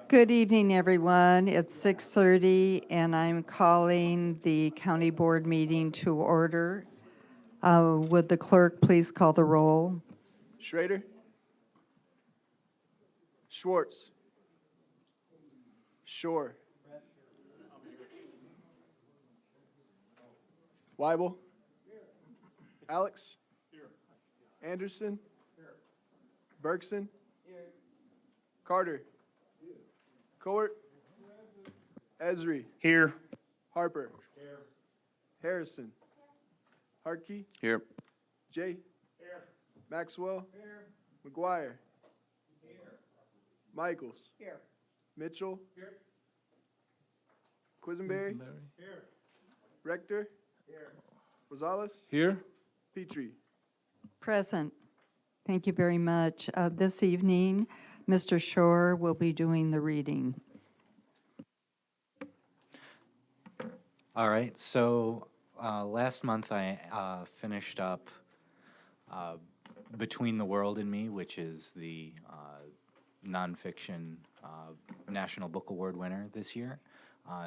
Good evening, everyone. It's 6:30, and I'm calling the county board meeting to order. Would the clerk please call the roll? Schrader. Schwartz. Shore. Weibel. Alex. Anderson. Bergson. Carter. Court. Esri. Here. Harper. Harrison. Harkey. Here. Jay. Maxwell. McGuire. Michaels. Mitchell. Quisenberry. Rector. Rosales. Here. Petrie. Present. Thank you very much. This evening, Mr. Shore will be doing the reading. All right, so last month I finished up Between the World and Me, which is the nonfiction National Book Award winner this year.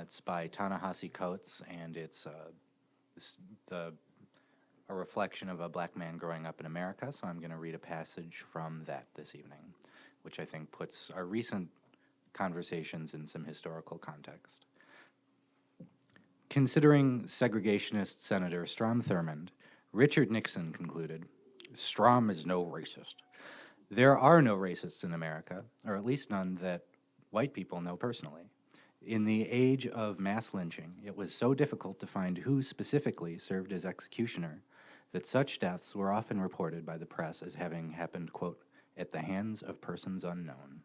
It's by Ta-Nehisi Coates, and it's a reflection of a black man growing up in America, so I'm going to read a passage from that this evening, which I think puts our recent conversations in some historical context. Considering segregationist Senator Strom Thurmond, Richard Nixon concluded, "Strom is no racist. There are no racists in America, or at least none that white people know personally. In the age of mass lynching, it was so difficult to find who specifically served as executioner that such deaths were often reported by the press as having happened, quote, at the hands of persons unknown.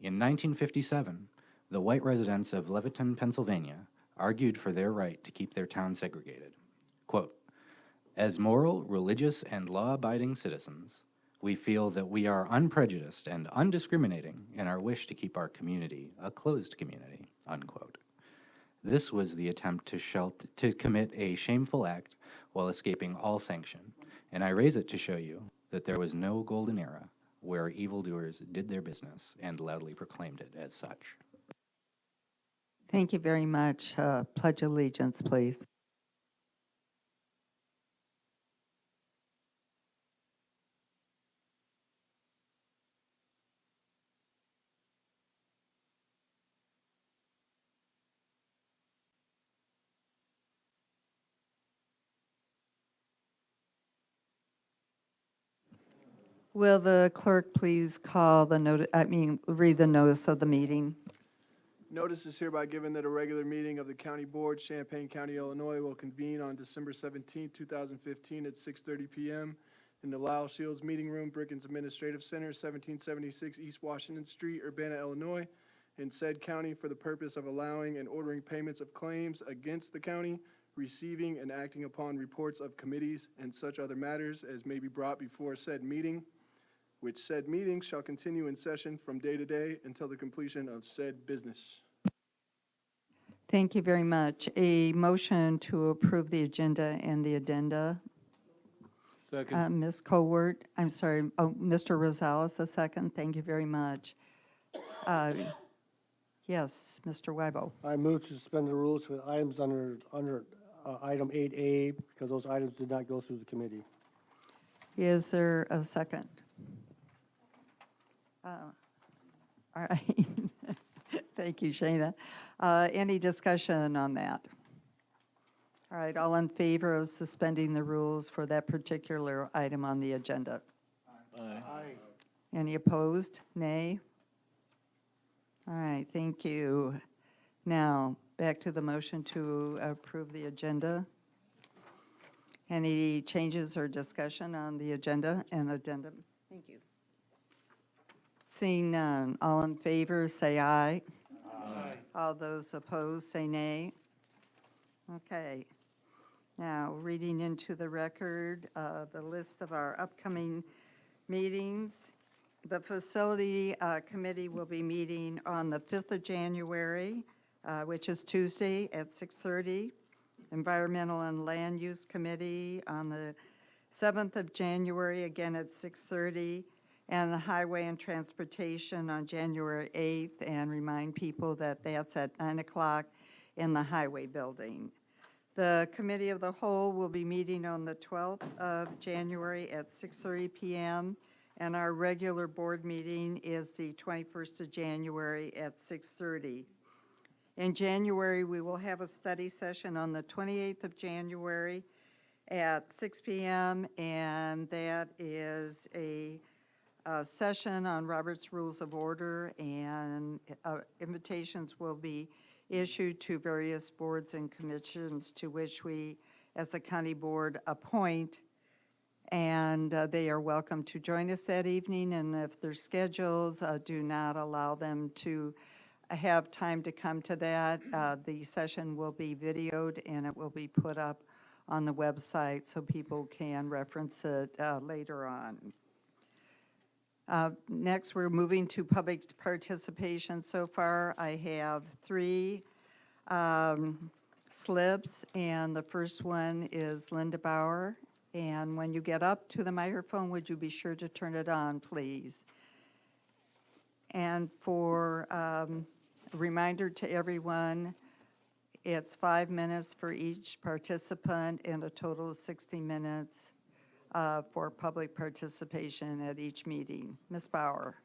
In 1957, the white residents of Leviton, Pennsylvania, argued for their right to keep their town segregated. Quote, as moral, religious, and law-abiding citizens, we feel that we are unprejudiced and undiscriminating in our wish to keep our community a closed community, unquote. This was the attempt to commit a shameful act while escaping all sanction, and I raise it to show you that there was no golden era where evildoers did their business and loudly proclaimed it as such." Thank you very much. Pledge allegiance, please. Will the clerk please call the read the notice of the meeting? Notice is hereby given that a regular meeting of the County Board, Champaign County, Illinois, will convene on December 17, 2015 at 6:30 p.m. in the Lyle Shields Meeting Room, Brickens Administrative Center, 1776 East Washington Street, Urbana, Illinois, in said county for the purpose of allowing and ordering payments of claims against the county, receiving and acting upon reports of committees and such other matters as may be brought before said meeting, which said meeting shall continue in session from day to day until the completion of said business. Thank you very much. A motion to approve the agenda and the addenda. Second. Ms. Cowart, I'm sorry, Mr. Rosales, a second. Thank you very much. Yes, Mr. Weibel. I move to suspend the rules for items under item 8A because those items did not go through the committee. Is there a second? All right. Thank you, Shana. Any discussion on that? All right, all in favor of suspending the rules for that particular item on the agenda? Aye. Any opposed? Nay? All right, thank you. Now, back to the motion to approve the agenda. Any changes or discussion on the agenda and addendum? Thank you. Seeing none, all in favor say aye. Aye. All those opposed say nay. Okay. Now, reading into the record the list of our upcoming meetings. The Facility Committee will be meeting on the 5th of January, which is Tuesday at 6:30. Environmental and Land Use Committee on the 7th of January, again at 6:30. and Highway and Transportation on January 8th, and remind people that that's at 9 o'clock in the Highway Building. The Committee of the Whole will be meeting on the 12th of January at 6:30 p.m., and our regular board meeting is the 21st of January at 6:30. In January, we will have a study session on the 28th of January at 6 p.m., and that is a session on Robert's Rules of Order, and invitations will be issued to various boards and commissions to which we, as the county board, appoint, and they are welcome to join us that evening, and if their schedules do not allow them to have time to come to that, the session will be videoed and it will be put up on the website so people can reference it later on. Next, we're moving to public participation. So far, I have 3 slips, and the first one is Linda Bauer. And when you get up to the microphone, would you be sure to turn it on, please? And for a reminder to everyone, it's 5 minutes for each participant and a total of 60 minutes for public participation at each meeting. Ms. Bauer.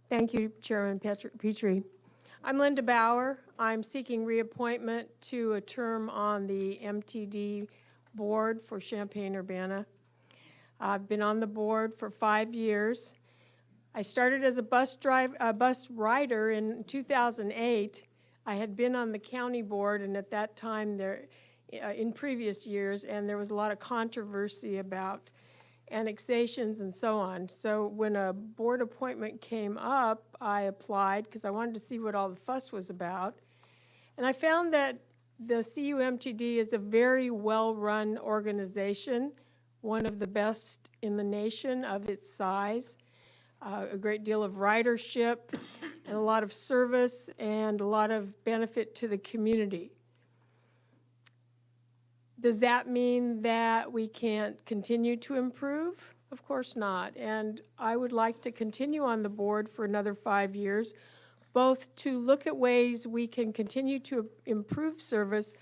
Thank you, Chairman Petrie. I'm Linda Bauer. I'm seeking reappointment to a term on the MTD board for Champaign-Urbana. I've been on the board for 5 years. I started as a bus rider in 2008. I had been on the county board, and at that time, in previous years, and there was a lot of controversy about annexations and so on. So when a board appointment came up, I applied because I wanted to see what all the fuss was about. And I found that the CUMTD is a very well-run organization, one of the best in the nation of its size, a great deal of ridership, and a lot of service, and a lot of benefit to the community. Does that mean that we can't continue to improve? Of course not. And I would like to continue on the board for another 5 years, both to look at ways we can continue to improve service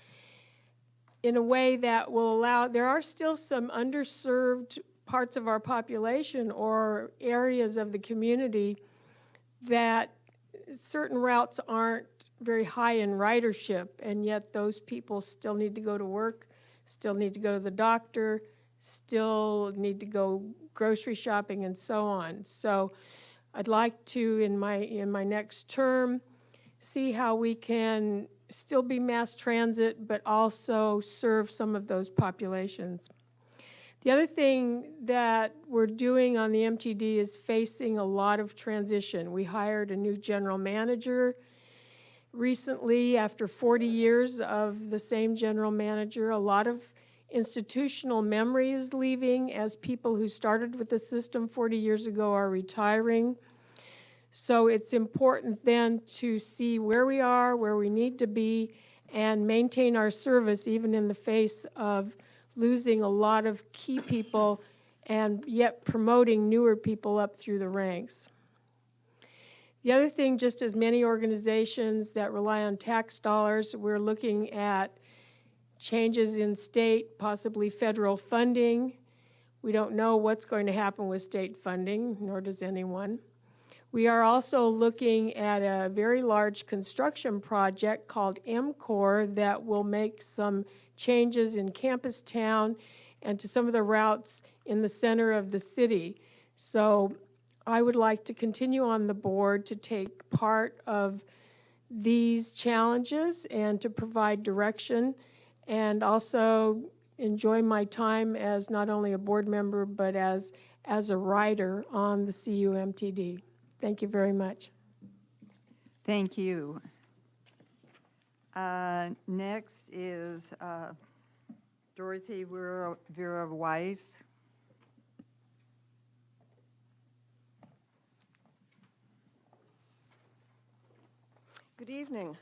in a way that will allow, there are still some underserved parts of our population or areas of the community that certain routes aren't very high in ridership, and yet those people still need to go to work, still need to go to the doctor, still need to go grocery shopping, and so on. So I'd like to, in my next term, see how we can still be mass transit, but also serve some of those populations. The other thing that we're doing on the MTD is facing a lot of transition. We hired a new general manager recently after 40 years of the same general manager. A lot of institutional memory is leaving as people who started with the system 40 years ago are retiring. So it's important then to see where we are, where we need to be, and maintain our service even in the face of losing a lot of key people and yet promoting newer people up through the ranks. The other thing, just as many organizations that rely on tax dollars, we're looking at changes in state, possibly federal funding. We don't know what's going to happen with state funding, nor does anyone. We are also looking at a very large construction project called MCOR that will make some changes in Campus Town and to some of the routes in the center of the city. So I would like to continue on the board to take part of these challenges and to provide direction, and also enjoy my time as not only a board member but as a rider on the CUMTD. Thank you very much. Thank you. Next is Dorothy Vera Weiss. Good evening.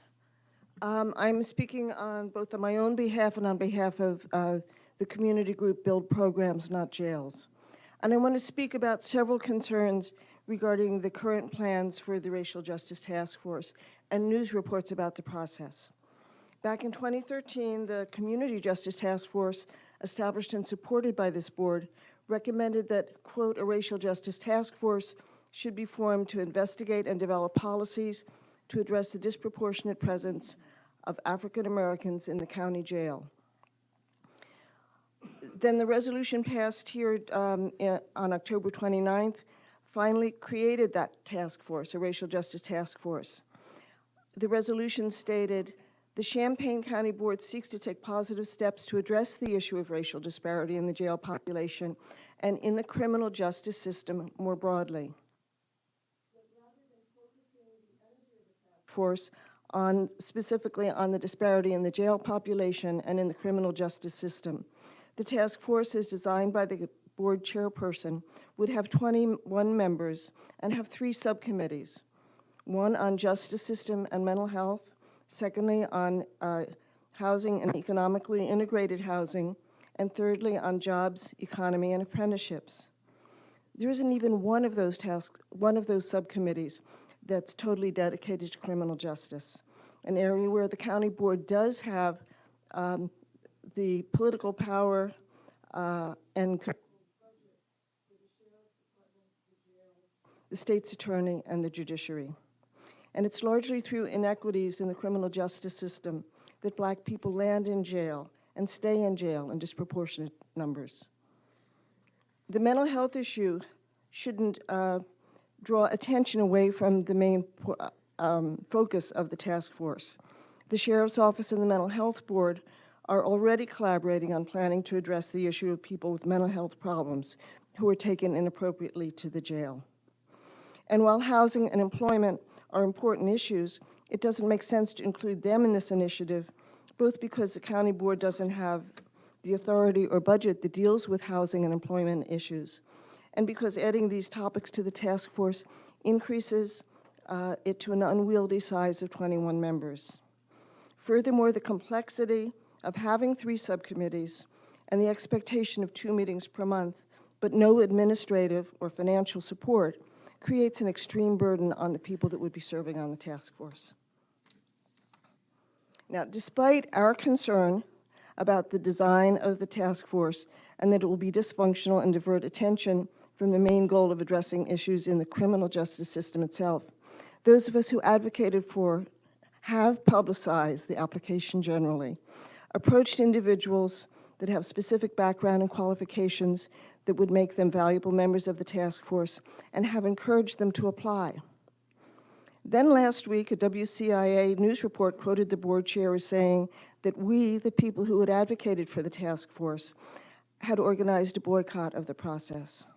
I'm speaking on both on my own behalf and on behalf of the community group Build Programs, Not Jails. And I want to speak about several concerns regarding the current plans for the Racial Justice Task Force and news reports about the process. Back in 2013, the Community Justice Task Force, established and supported by this board, recommended that, quote, a racial justice task force should be formed to investigate and develop policies to address the disproportionate presence of African Americans in the county jail. Then the resolution passed here on October 29th finally created that task force, a racial justice task force. The resolution stated, the Champaign County Board seeks to take positive steps to address the issue of racial disparity in the jail population and in the criminal justice system more broadly. Force on specifically on the disparity in the jail population and in the criminal justice system. The task force is designed by the board chairperson, would have 21 members and have 3 subcommittees, one on justice system and mental health, secondly on housing and economically integrated housing, and thirdly on jobs, economy, and apprenticeships. There isn't even one of those subcommittees that's totally dedicated to criminal justice, an area where the county board does have the political power and the state's attorney and the judiciary. And it's largely through inequities in the criminal justice system that Black people land in jail and stay in jail in disproportionate numbers. The mental health issue shouldn't draw attention away from the main focus of the task force. The Sheriff's Office and the Mental Health Board are already collaborating on planning to address the issue of people with mental health problems who are taken inappropriately to the jail. And while housing and employment are important issues, it doesn't make sense to include them in this initiative, both because the county board doesn't have the authority or budget that deals with housing and employment issues, and because adding these topics to the task force increases it to an unwieldy size of 21 members. Furthermore, the complexity of having 3 subcommittees and the expectation of 2 meetings per month, but no administrative or financial support, creates an extreme burden on the people that would be serving on the task force. Now, despite our concern about the design of the task force and that it will be dysfunctional and divert attention from the main goal of addressing issues in the criminal justice system itself, those of us who advocated for have publicized the application generally, approached individuals that have specific background and qualifications that would make them valuable members of the task force, and have encouraged them to apply. Then last week, a WCIA news report quoted the board chair as saying that we, the people who had advocated for the task force, had organized a boycott of the process.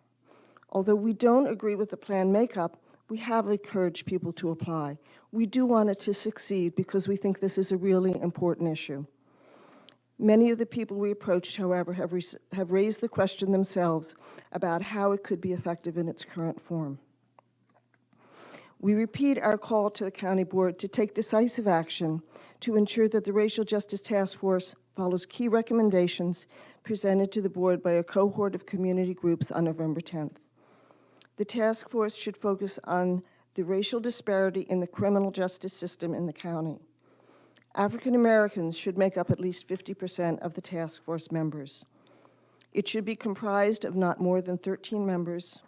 Although we don't agree with the plan makeup, we have encouraged people to apply. We do want it to succeed because we think this is a really important issue. Many of the people we approached, however, have raised the question themselves about how it could be effective in its current form. We repeat our call to the county board to take decisive action to ensure that the Racial Justice Task Force follows key recommendations presented to the board by a cohort of community groups on November 10th. The task force should focus on the racial disparity in the criminal justice system in the county. African Americans should make up at least 50% of the task force members. It should be comprised of not more than 13 members,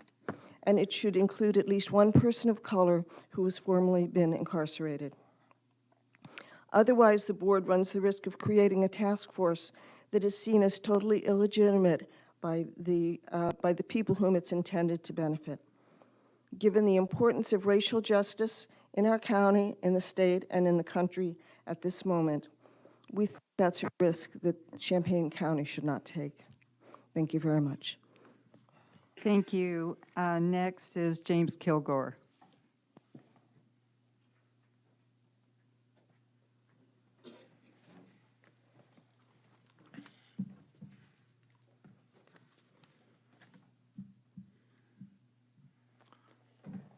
and it should include at least one person of color who has formerly been incarcerated. Otherwise, the board runs the risk of creating a task force that is seen as totally illegitimate by the people whom it's intended to benefit. Given the importance of racial justice in our county, in the state, and in the country at this moment, we think that's a risk that Champaign County should not take. Thank you very much. Thank you. Next is James Kilgore.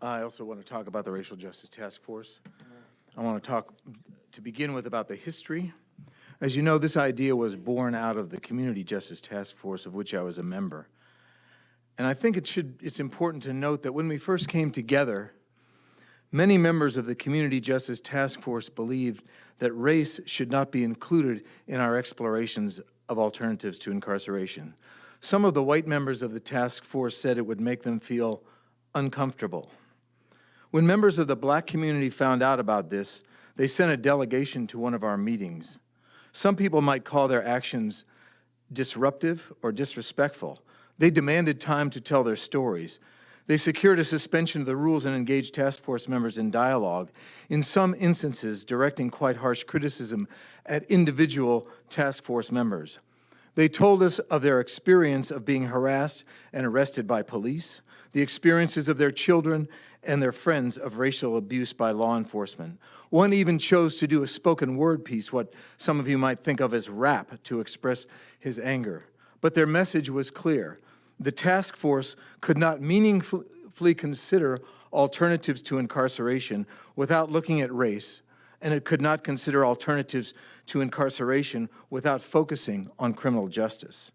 I also want to talk about the Racial Justice Task Force. I want to talk, to begin with, about the history. As you know, this idea was born out of the Community Justice Task Force, of which I was a member. And I think it's important to note that when we first came together, many members of the Community Justice Task Force believed that race should not be included in our explorations of alternatives to incarceration. Some of the white members of the task force said it would make them feel uncomfortable. When members of the black community found out about this, they sent a delegation to one of our meetings. Some people might call their actions disruptive or disrespectful. They demanded time to tell their stories. They secured a suspension of the rules and engaged task force members in dialogue, in some instances directing quite harsh criticism at individual task force members. They told us of their experience of being harassed and arrested by police, the experiences of their children and their friends of racial abuse by law enforcement. One even chose to do a spoken word piece, what some of you might think of as rap, to express his anger. But their message was clear. The task force could not meaningfully consider alternatives to incarceration without looking at race, and it could not consider alternatives to incarceration without focusing on criminal justice.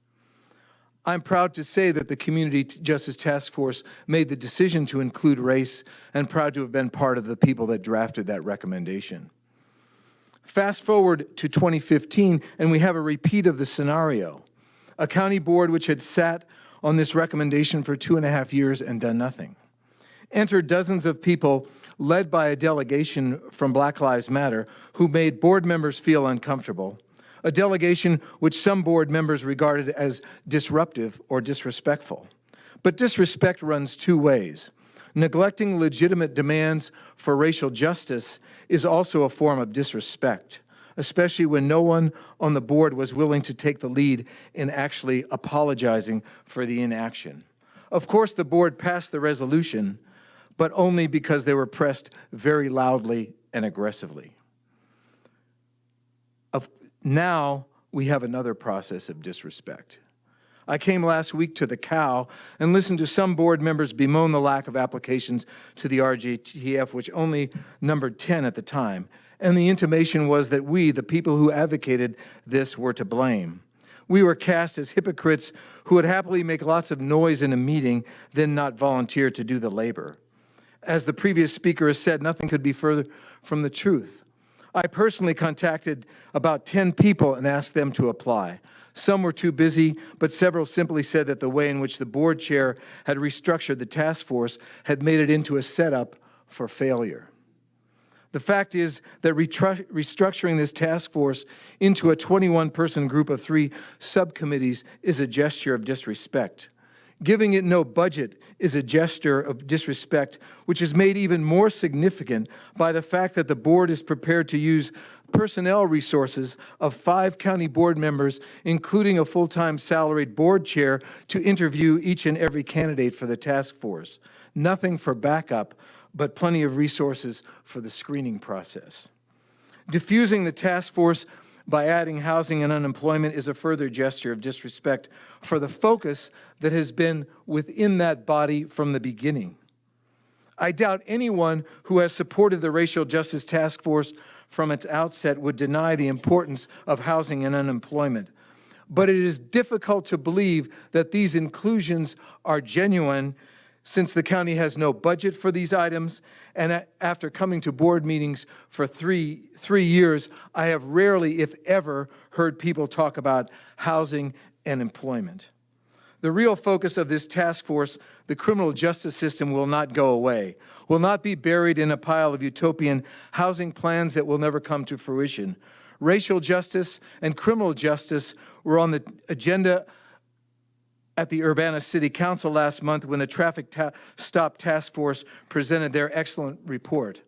I'm proud to say that the Community Justice Task Force made the decision to include race, and proud to have been part of the people that drafted that recommendation. Fast forward to 2015, and we have a repeat of the scenario. A county board which had sat on this recommendation for 2.5 years and done nothing. Enter dozens of people led by a delegation from Black Lives Matter who made board members feel uncomfortable, a delegation which some board members regarded as disruptive or disrespectful. But disrespect runs two ways. Neglecting legitimate demands for racial justice is also a form of disrespect, especially when no one on the board was willing to take the lead in actually apologizing for the inaction. Of course, the board passed the resolution, but only because they were pressed very loudly and aggressively. Now we have another process of disrespect. I came last week to the COW and listened to some board members bemoan the lack of applications to the RJTF, which only numbered 10 at the time. And the intimation was that we, the people who advocated this, were to blame. We were cast as hypocrites who would happily make lots of noise in a meeting, then not volunteer to do the labor. As the previous speaker has said, nothing could be further from the truth. I personally contacted about 10 people and asked them to apply. Some were too busy, but several simply said that the way in which the board chair had restructured the task force had made it into a setup for failure. The fact is that restructuring this task force into a 21-person group of 3 subcommittees is a gesture of disrespect. Giving it no budget is a gesture of disrespect, which is made even more significant by the fact that the board is prepared to use personnel resources of 5 county board members, including a full-time salaried board chair, to interview each and every candidate for the task force. Nothing for backup, but plenty of resources for the screening process. Diffusing the task force by adding housing and unemployment is a further gesture of disrespect for the focus that has been within that body from the beginning. I doubt anyone who has supported the Racial Justice Task Force from its outset would deny the importance of housing and unemployment. But it is difficult to believe that these inclusions are genuine, since the county has no budget for these items, and after coming to board meetings for three years, I have rarely, if ever, heard people talk about housing and employment. The real focus of this task force, the criminal justice system, will not go away, will not be buried in a pile of utopian housing plans that will never come to fruition. Racial justice and criminal justice were on the agenda at the Urbana City Council last month when the Traffic Stop Task Force presented their excellent report.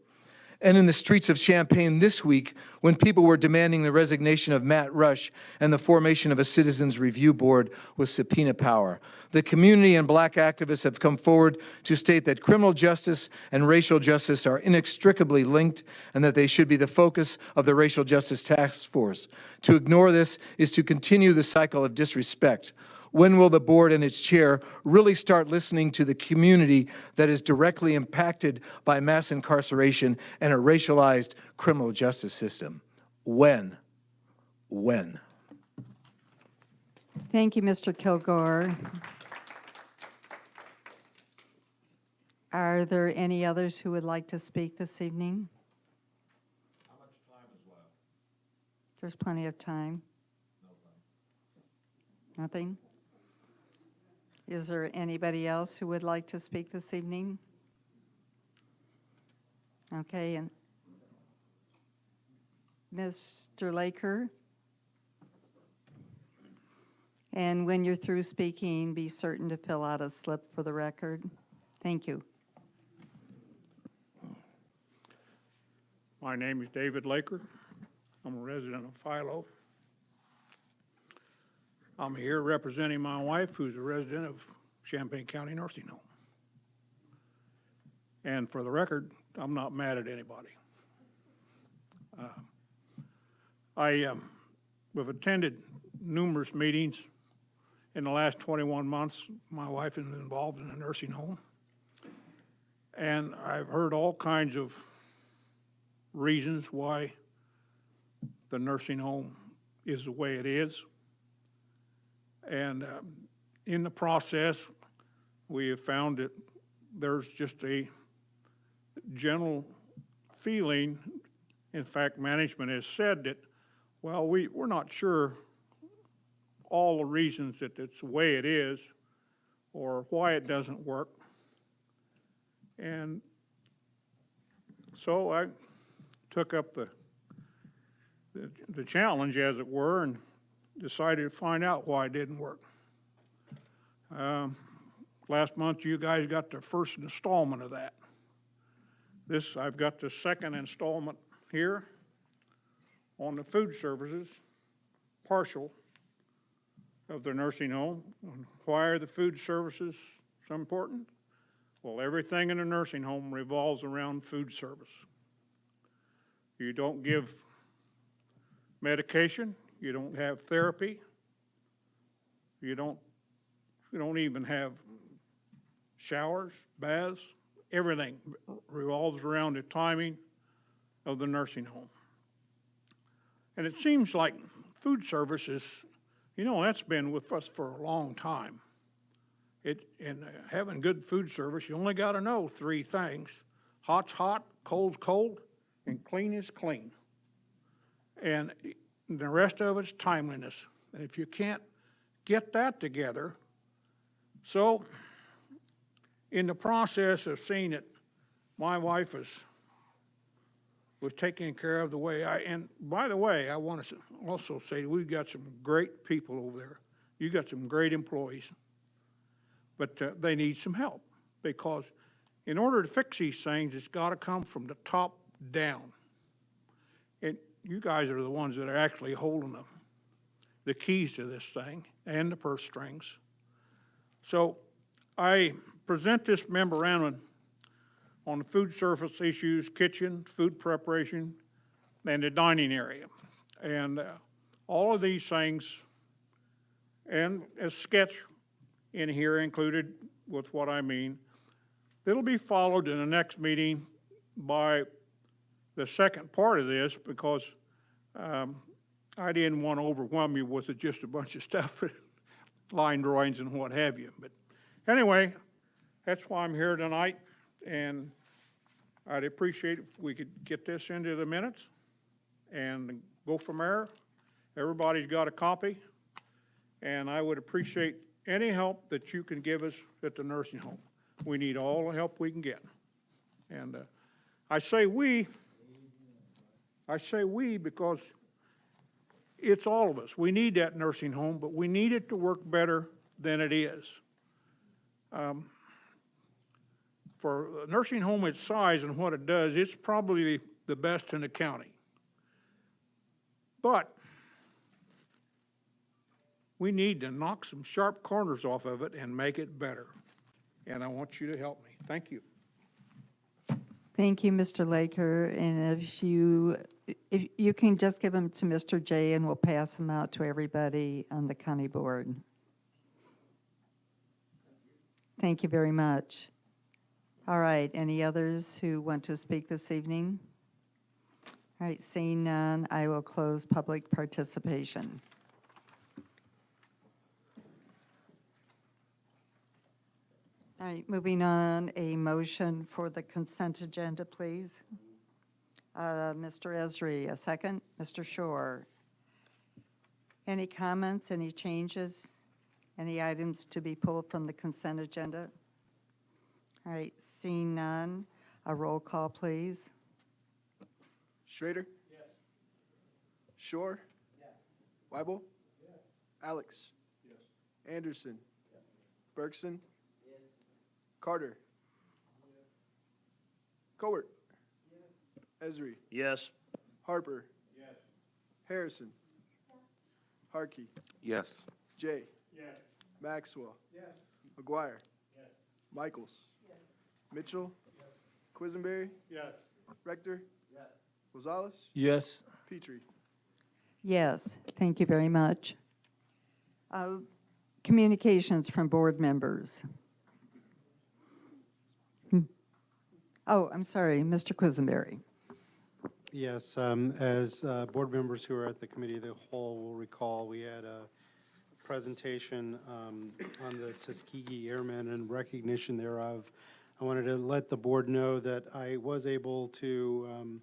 And in the streets of Champaign this week, when people were demanding the resignation of Matt Rush and the formation of a Citizens Review Board with subpoena power. The community and black activists have come forward to state that criminal justice and racial justice are inextricably linked and that they should be the focus of the Racial Justice Task Force. To ignore this is to continue the cycle of disrespect. When will the board and its chair really start listening to the community that is directly impacted by mass incarceration and a racialized criminal justice system? When? When? Thank you, Mr. Kilgore. Are there any others who would like to speak this evening? How much time is left? There's plenty of time. Nothing? Is there anybody else who would like to speak this evening? Okay, and Mr. Laker? And when you're through speaking, be certain to fill out a slip for the record. Thank you. My name is David Laker. I'm a resident of Philo. I'm here representing my wife, who's a resident of Champaign County Nursing Home. And for the record, I'm not mad at anybody. We've attended numerous meetings in the last 21 months. My wife is involved in a nursing home. And I've heard all kinds of reasons why the nursing home is the way it is. And in the process, we have found that there's just a general feeling, in fact, management has said that, well, we're not sure all the reasons that it's the way it is or why it doesn't work. And so I took up the challenge, as it were, and decided to find out why it didn't work. Last month, you guys got the first installment of that. I've got the second installment here on the food services, partial of the nursing home. Why are the food services so important? Well, everything in a nursing home revolves around food service. You don't give medication, you don't have therapy, you don't even have showers, baths. Everything revolves around the timing of the nursing home. And it seems like food services, that's been with us for a long time. Having good food service, you only got to know three things: hot's hot, cold's cold, and clean is clean. And the rest of it's timeliness. And if you can't get that together, so in the process of seeing it, my wife was taking care of the way and by the way, I want to also say we've got some great people over there. You got some great employees, but they need some help, because in order to fix these things, it's got to come from the top down. And you guys are the ones that are actually holding the keys to this thing and the purse strings. So I present this memorandum on the food service issues, kitchen, food preparation, and the dining area. And all of these things, and a sketch in here included with what I mean, it'll be followed in the next meeting by the second part of this, because I didn't want to overwhelm you with just a bunch of stuff, line drawings and what have you. But anyway, that's why I'm here tonight, and I'd appreciate if we could get this into the minutes and go from there. Everybody's got a copy, and I would appreciate any help that you can give us at the nursing home. We need all the help we can get. And I say we because it's all of us. We need that nursing home, but we need it to work better than it is. For a nursing home its size and what it does, it's probably the best in the county. But we need to knock some sharp corners off of it and make it better. And I want you to help me. Thank you. Thank you, Mr. Laker. And if you can just give them to Mr. J, and we'll pass them out to everybody on the county board. Thank you very much. All right, any others who want to speak this evening? All right, seeing none, I will close public participation. All right, moving on, a motion for the consent agenda, please. Mr. Esri, a second. Mr. Shore. Any comments, any changes, any items to be pulled from the consent agenda? All right, seeing none, a roll call, please. Schrader? Yes. Shore? Yes. Weibel? Yes. Alex? Yes. Anderson? Yes. Bergson? Yes. Carter? Yes. Cowart? Yes. Esri? Yes. Harper? Yes. Harrison? Yes. Harkey? Yes. Jay? Yes. Maxwell? Yes. McGuire? Yes. Michaels? Yes. Mitchell? Yes. Quisenberry? Yes. Rector? Yes. Rosales? Yes. Petrie? Yes, thank you very much. Communications from board members. Oh, I'm sorry, Mr. Quisenberry. Yes, as board members who are at the Committee of the Whole will recall, we had a presentation on the Tuskegee Airmen and recognition thereof. I wanted to let the board know that I was able to,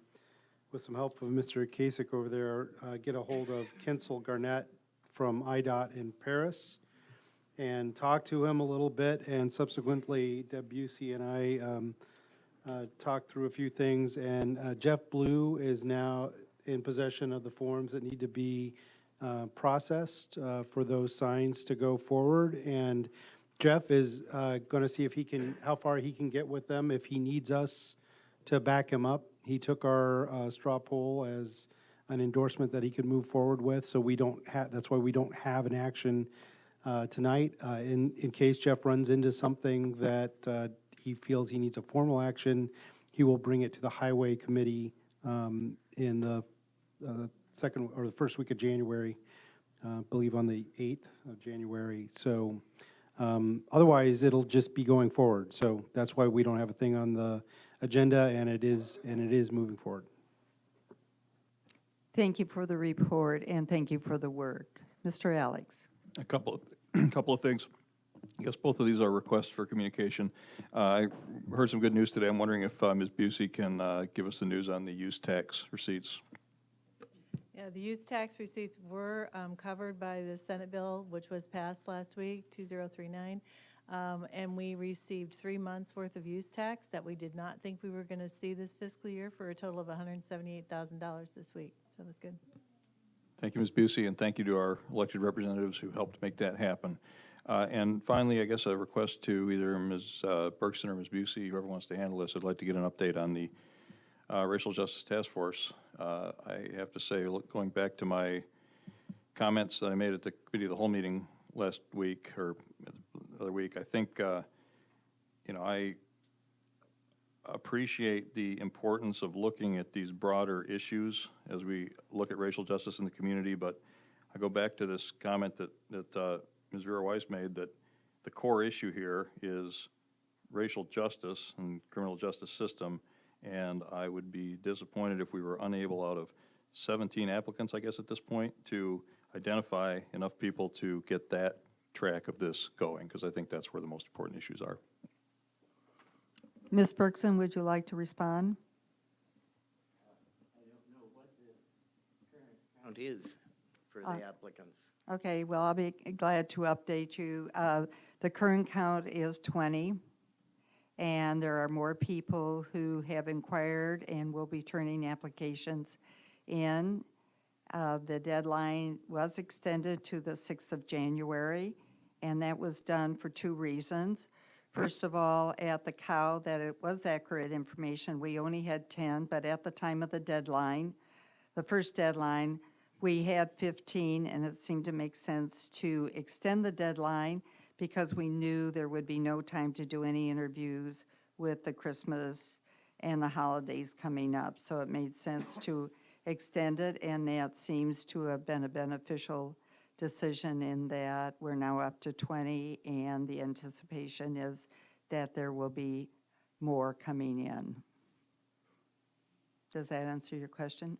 with some help of Mr. Kasich over there, get a hold of Kensel Garnett from IDOT in Paris and talk to him a little bit, and subsequently Deb Busey and I talked through a few things, and Jeff Blue is now in possession of the forms that need to be processed for those signs to go forward, and Jeff is going to see if he can, how far he can get with them, if he needs us to back him up. He took our straw poll as an endorsement that he could move forward with, so we don't have, that's why we don't have an action tonight. In case Jeff runs into something that he feels he needs a formal action, he will bring it to the Highway Committee in the second or the first week of January, I believe on the 8th of January. So otherwise, it'll just be going forward. So that's why we don't have a thing on the agenda, and it is moving forward. Thank you for the report, and thank you for the work. Mr. Alex. A couple of things. I guess both of these are requests for communication. I heard some good news today. I'm wondering if Ms. Busey can give us the news on the use tax receipts. Yeah, the use tax receipts were covered by the Senate bill, which was passed last week, 2039. And we received 3 months' worth of use tax that we did not think we were going to see this fiscal year, for a total of $178,000 this week. So that's good. Thank you, Ms. Busey, and thank you to our elected representatives who helped make that happen. And finally, I guess a request to either Ms. Bergson or Ms. Busey, whoever wants to handle this. I'd like to get an update on the Racial Justice Task Force. I have to say, going back to my comments that I made at the Committee of the Whole meeting last week, or the other week, I think, I appreciate the importance of looking at these broader issues as we look at racial justice in the community, but I go back to this comment that Ms. Vera Weiss made, that the core issue here is racial justice and criminal justice system, and I would be disappointed if we were unable, out of 17 applicants, I guess at this point, to identify enough people to get that track of this going, because I think that's where the most important issues are. Ms. Bergson, would you like to respond? I don't know what the current count is for the applicants. Okay, well, I'll be glad to update you. The current count is 20, and there are more people who have inquired and will be turning applications in. The deadline was extended to the 6th of January, and that was done for 2 reasons. First of all, at the COW, that it was accurate information. We only had 10, but at the time of the deadline, the first deadline, we had 15, and it seemed to make sense to extend the deadline because we knew there would be no time to do any interviews with the Christmas and the holidays coming up. So it made sense to extend it, and that seems to have been a beneficial decision in that we're now up to 20, and the anticipation is that there will be more coming in. Does that answer your question?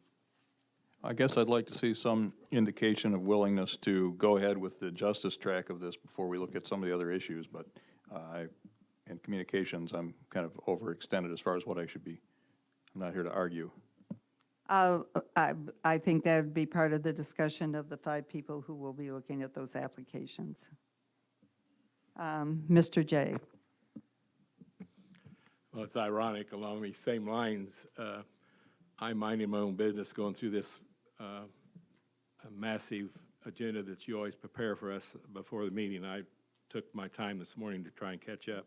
I guess I'd like to see some indication of willingness to go ahead with the justice track of this before we look at some of the other issues, but I and communications, I'm kind of overextended as far as what I should be. I'm not here to argue. I think that would be part of the discussion of the 5 people who will be looking at those applications. Mr. J. Well, it's ironic, along these same lines, I'm minding my own business going through this massive agenda that you always prepare for us before the meeting. I took my time this morning to try and catch up.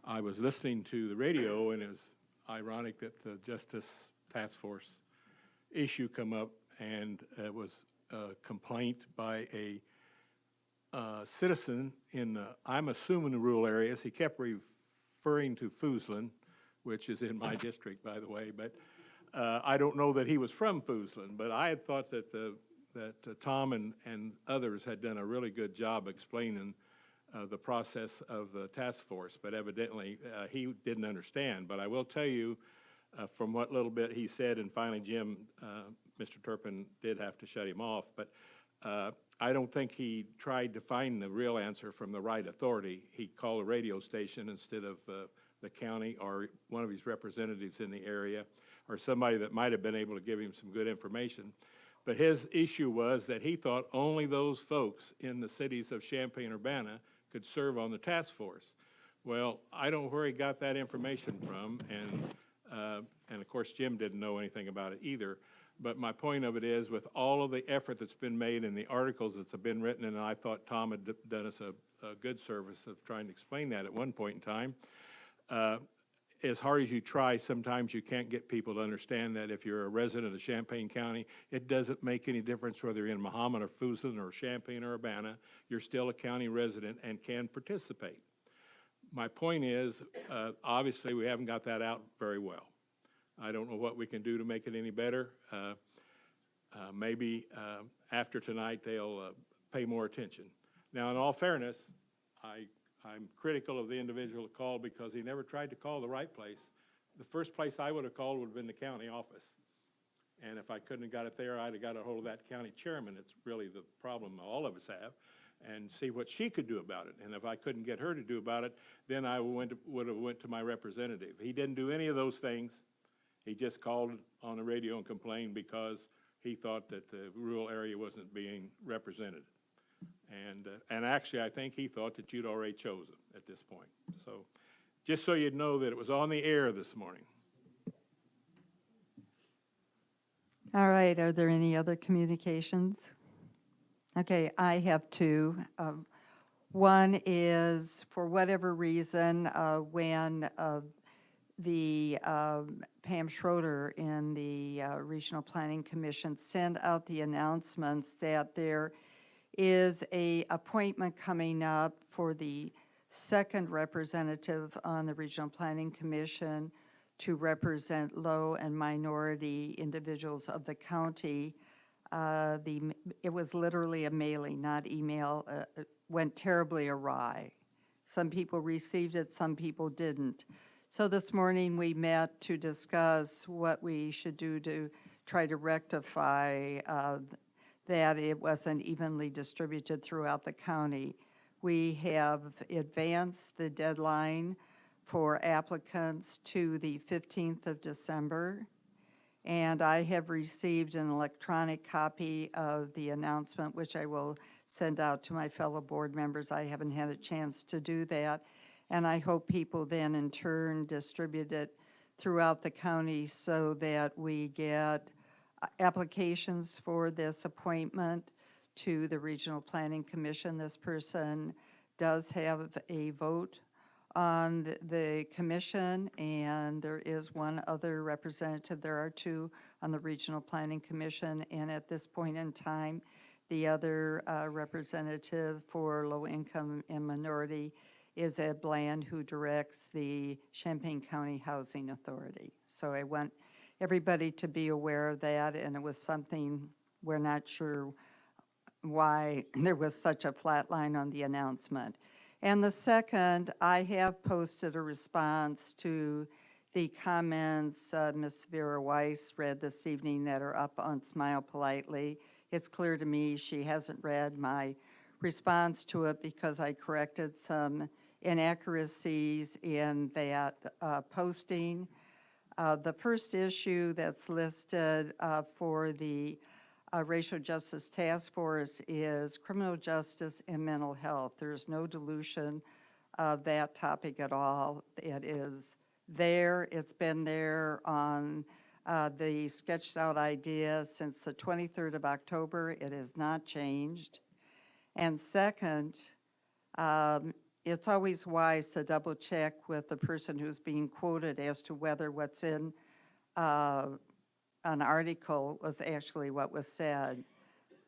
I was listening to the radio, and it was ironic that the Justice Task Force issue come up, and it was a complaint by a citizen in, I'm assuming, the rural areas. He kept referring to Foosland, which is in my district, by the way, but I don't know that he was from Foosland, but I had thought that Tom and others had done a really good job explaining the process of the task force, but evidently he didn't understand. But I will tell you, from what little bit he said, and finally Jim, Mr. Turpin did have to shut him off, but I don't think he tried to find the real answer from the right authority. He called a radio station instead of the county or one of his representatives in the area, or somebody that might have been able to give him some good information. But his issue was that he thought only those folks in the cities of Champaign-Urbana could serve on the task force. Well, I don't know where he got that information from, and of course Jim didn't know anything about it either. But my point of it is, with all of the effort that's been made and the articles that's been written, and I thought Tom had done us a good service of trying to explain that at one point in time, as hard as you try, sometimes you can't get people to understand that if you're a resident of Champaign County, it doesn't make any difference whether you're in Mahomet or Foosland or Champaign or Urbana, you're still a county resident and can participate. My point is, obviously we haven't got that out very well. I don't know what we can do to make it any better. Maybe after tonight they'll pay more attention. Now, in all fairness, I'm critical of the individual that called because he never tried to call the right place. The first place I would have called would have been the county office. And if I couldn't have got it there, I'd have got a hold of that county chairman. It's really the problem all of us have, and see what she could do about it. And if I couldn't get her to do about it, then I would have went to my representative. He didn't do any of those things. He just called on the radio and complained because he thought that the rural area wasn't being represented. And actually, I think he thought that you'd already chosen at this point. So just so you'd know that it was on the air this morning. All right, are there any other communications? Okay, I have 2. One is, for whatever reason, when the Pam Schroeder in the Regional Planning Commission sent out the announcements that there is a appointment coming up for the 2nd representative on the Regional Planning Commission to represent low and minority individuals of the county. It was literally a mailing, not email. It went terribly awry. Some people received it, some people didn't. So this morning we met to discuss what we should do to try to rectify that it wasn't evenly distributed throughout the county. We have advanced the deadline for applicants to the 15th of December, and I have received an electronic copy of the announcement, which I will send out to my fellow board members. I haven't had a chance to do that, and I hope people then in turn distribute it throughout the county so that we get applications for this appointment to the Regional Planning Commission. This person does have a vote on the commission, and there is one other representative. There are 2 on the Regional Planning Commission, and at this point in time, the other representative for low income and minority is Ed Bland, who directs the Champaign County Housing Authority. So I want everybody to be aware of that, and it was something we're not sure why there was such a flat line on the announcement. And the second, I have posted a response to the comments Ms. Vera Weiss read this evening that are up on Smile Politely. It's clear to me she hasn't read my response to it because I corrected some inaccuracies in that posting. The first issue that's listed for the Racial Justice Task Force is criminal justice and mental health. There's no dilution of that topic at all. It is there. It's been there on the sketched out idea since the 23rd of October. It has not changed. And second, it's always wise to double check with the person who's being quoted as to whether what's in an article was actually what was said.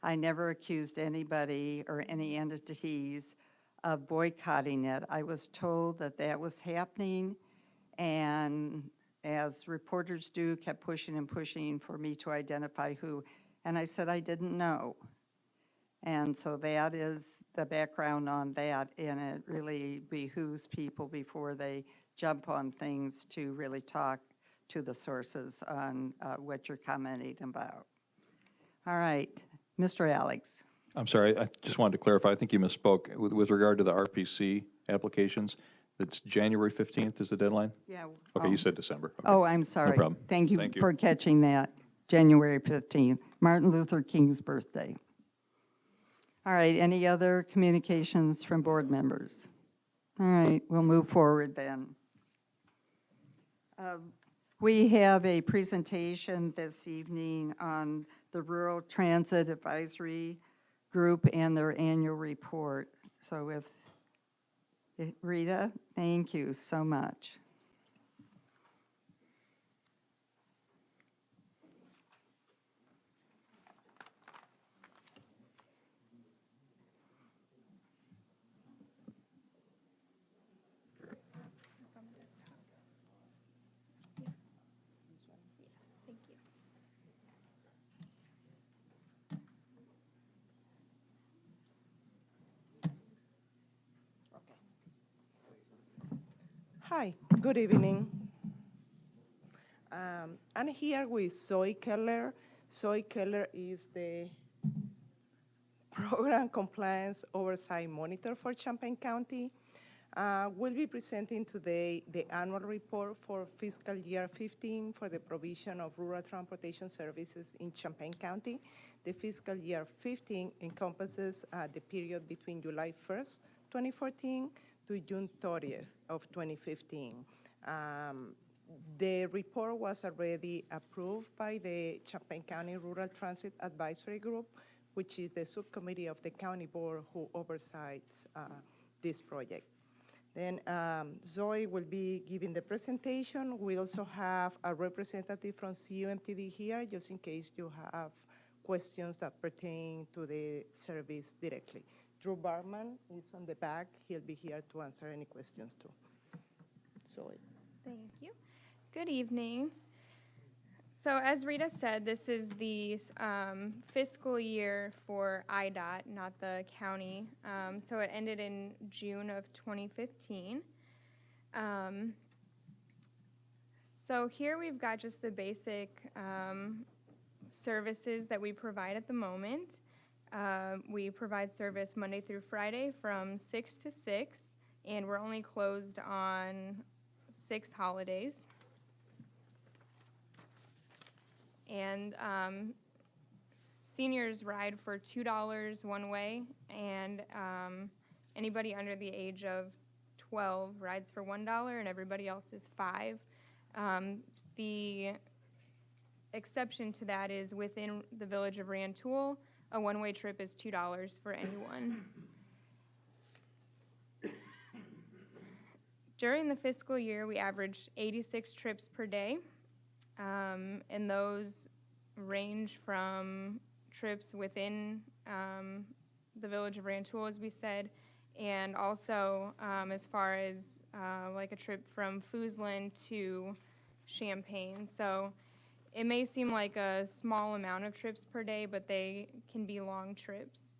I never accused anybody or any entities of boycotting it. I was told that that was happening, and as reporters do, kept pushing and pushing for me to identify who. And I said I didn't know. And so that is the background on that, and it really behooves people before they jump on things to really talk to the sources on what you're commenting about. All right, Mr. Alex. I'm sorry, I just wanted to clarify, I think you misspoke. With regard to the RPC applications, it's January 15th is the deadline? Yeah. Okay, you said December. Okay. Oh, I'm sorry. No problem. Thank you Thank you. for catching that. January 15th, Martin Luther King's birthday. All right, any other communications from board members? All right, we'll move forward then. We have a presentation this evening on the Rural Transit Advisory Group and their annual report. So Rita, thank you so much. Hi, good evening. I'm here with Zoe Keller. Zoe Keller is the Program Compliance Oversight Monitor for Champaign County. We'll be presenting today the annual report for fiscal year 15 for the provision of rural transportation services in Champaign County. The fiscal year 15 encompasses the period between July 1st, 2014 to June 30th of 2015. The report was already approved by the Champaign County Rural Transit Advisory Group, which is the subcommittee of the county board who oversees this project. Then Zoe will be giving the presentation. We also have a representative from CUMTD here, just in case you have questions that pertain to the service directly. Drew Barman is on the back. He'll be here to answer any questions too. Zoe. Thank you. Good evening. So as Rita said, this is the fiscal year for IDOT, not the county. So it ended in June of 2015. So here we've got just the basic services that we provide at the moment. We provide service Monday through Friday from 6 to 6, and we're only closed on 6 holidays. And seniors ride for $2 one way, and anybody under the age of 12 rides for $1, and everybody else is $5. The exception to that is within the village of Rantoul, a one-way trip is $2 for anyone. During the fiscal year, we averaged 86 trips per day. And those range from trips within the village of Rantoul, as we said, and also as far as like a trip from Foosland to Champaign. So it may seem like a small amount of trips per day, but they can be long trips.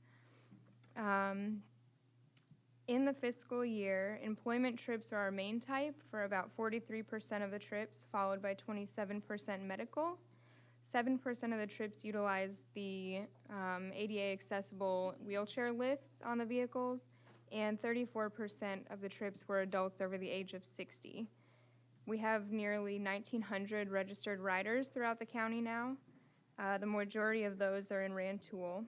In the fiscal year, employment trips are our main type for about 43% of the trips, followed by 27% medical. 7% of the trips utilize the ADA accessible wheelchair lifts on the vehicles, and 34% of the trips were adults over the age of 60. We have nearly 1,900 registered riders throughout the county now. The majority of those are in Rantoul.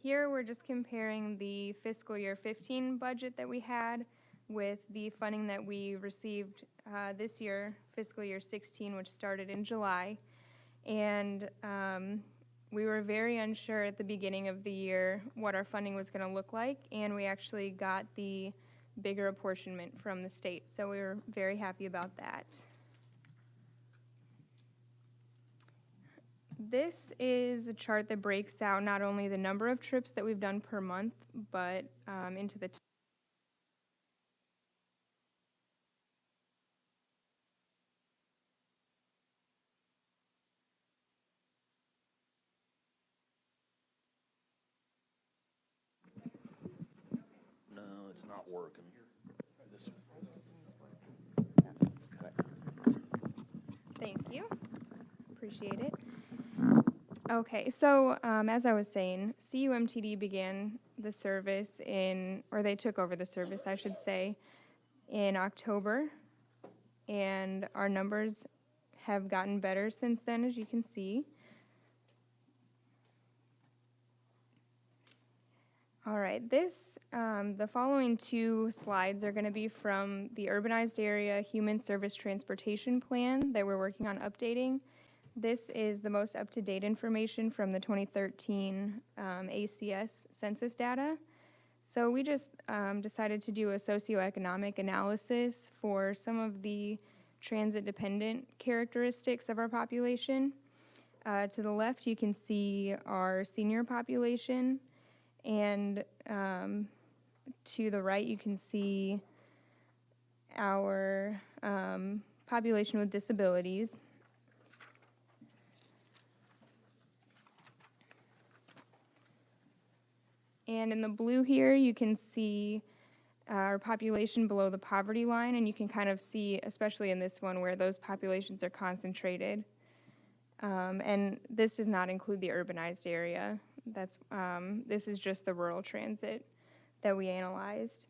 Here we're just comparing the fiscal year 15 budget that we had with the funding that we received this year, fiscal year 16, which started in July. And we were very unsure at the beginning of the year what our funding was going to look like, and we actually got the bigger apportionment from the state, so we were very happy about that. This is a chart that breaks out not only the number of trips that we've done per month, but into the No, it's not working. Thank you. Appreciate it. Okay, so as I was saying, CUMTD began the service or they took over the service, I should say, in October, and our numbers have gotten better since then, as you can see. All right, the following two slides are going to be from the Urbanized Area Human Service Transportation Plan that we're working on updating. This is the most up-to-date information from the 2013 ACS census data. So we just decided to do a socioeconomic analysis for some of the transit-dependent characteristics of our population. To the left, you can see our senior population, and to the right, you can see our population with disabilities. And in the blue here, you can see our population below the poverty line, and you can kind of see, especially in this one, where those populations are concentrated. And this does not include the urbanized area. This is just the rural transit that we analyzed.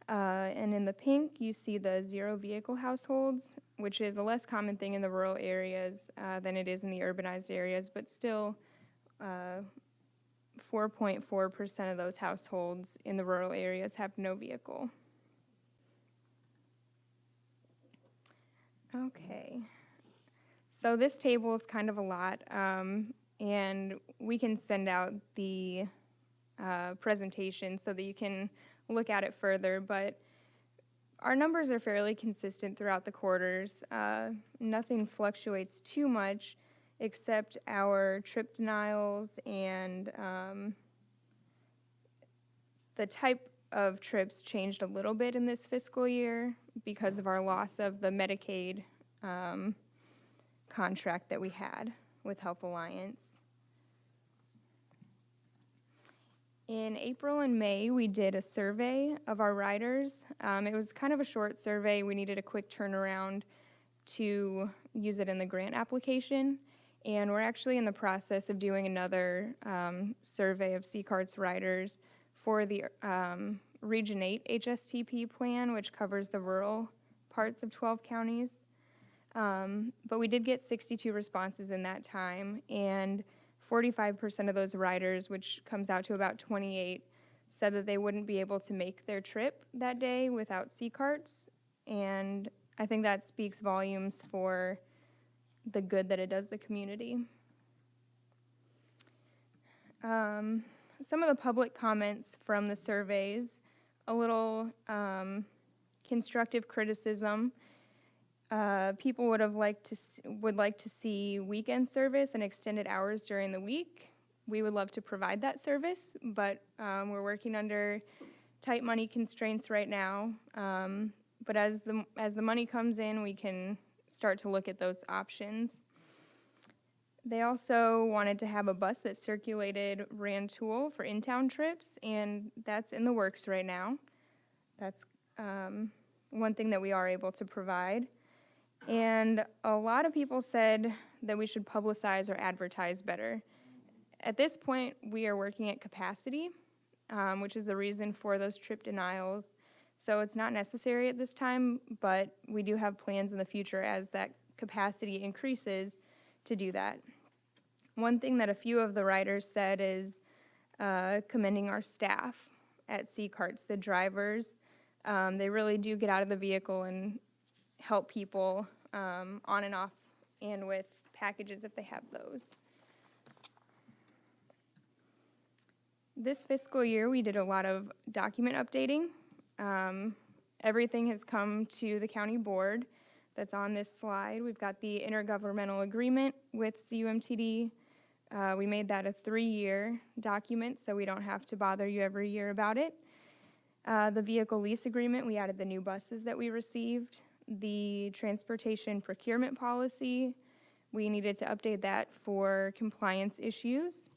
And in the pink, you see the zero vehicle households, which is a less common thing in the rural areas than it is in the urbanized areas, but still 4.4% of those households in the rural areas have no vehicle. Okay. So this table is kind of a lot, and we can send out the presentation so that you can look at it further, but our numbers are fairly consistent throughout the quarters. Nothing fluctuates too much except our trip denials and the type of trips changed a little bit in this fiscal year because of our loss of the Medicaid contract that we had with Health Alliance. In April and May, we did a survey of our riders. It was kind of a short survey. We needed a quick turnaround to use it in the grant application. And we're actually in the process of doing another survey of C-CART's riders for the Region 8 HSTP plan, which covers the rural parts of 12 counties. But we did get 62 responses in that time, and 45% of those riders, which comes out to about 28, said that they wouldn't be able to make their trip that day without C-CARTs. And I think that speaks volumes for the good that it does the community. Some of the public comments from the surveys, a little constructive criticism. People would like to see weekend service and extended hours during the week. We would love to provide that service, but we're working under tight money constraints right now. But as the money comes in, we can start to look at those options. They also wanted to have a bus that circulated Rantoul for in-town trips, and that's in the works right now. That's one thing that we are able to provide. And a lot of people said that we should publicize or advertise better. At this point, we are working at capacity, which is the reason for those trip denials. So it's not necessary at this time, but we do have plans in the future as that capacity increases to do that. One thing that a few of the riders said is commending our staff at C-Carts, the drivers. They really do get out of the vehicle and help people on and off and with packages if they have those. This fiscal year, we did a lot of document updating. Everything has come to the county board that's on this slide. We've got the intergovernmental agreement with CUMTD. We made that a 3-year document, so we don't have to bother you every year about it. The vehicle lease agreement, we added the new buses that we received. The transportation procurement policy, we needed to update that for compliance issues.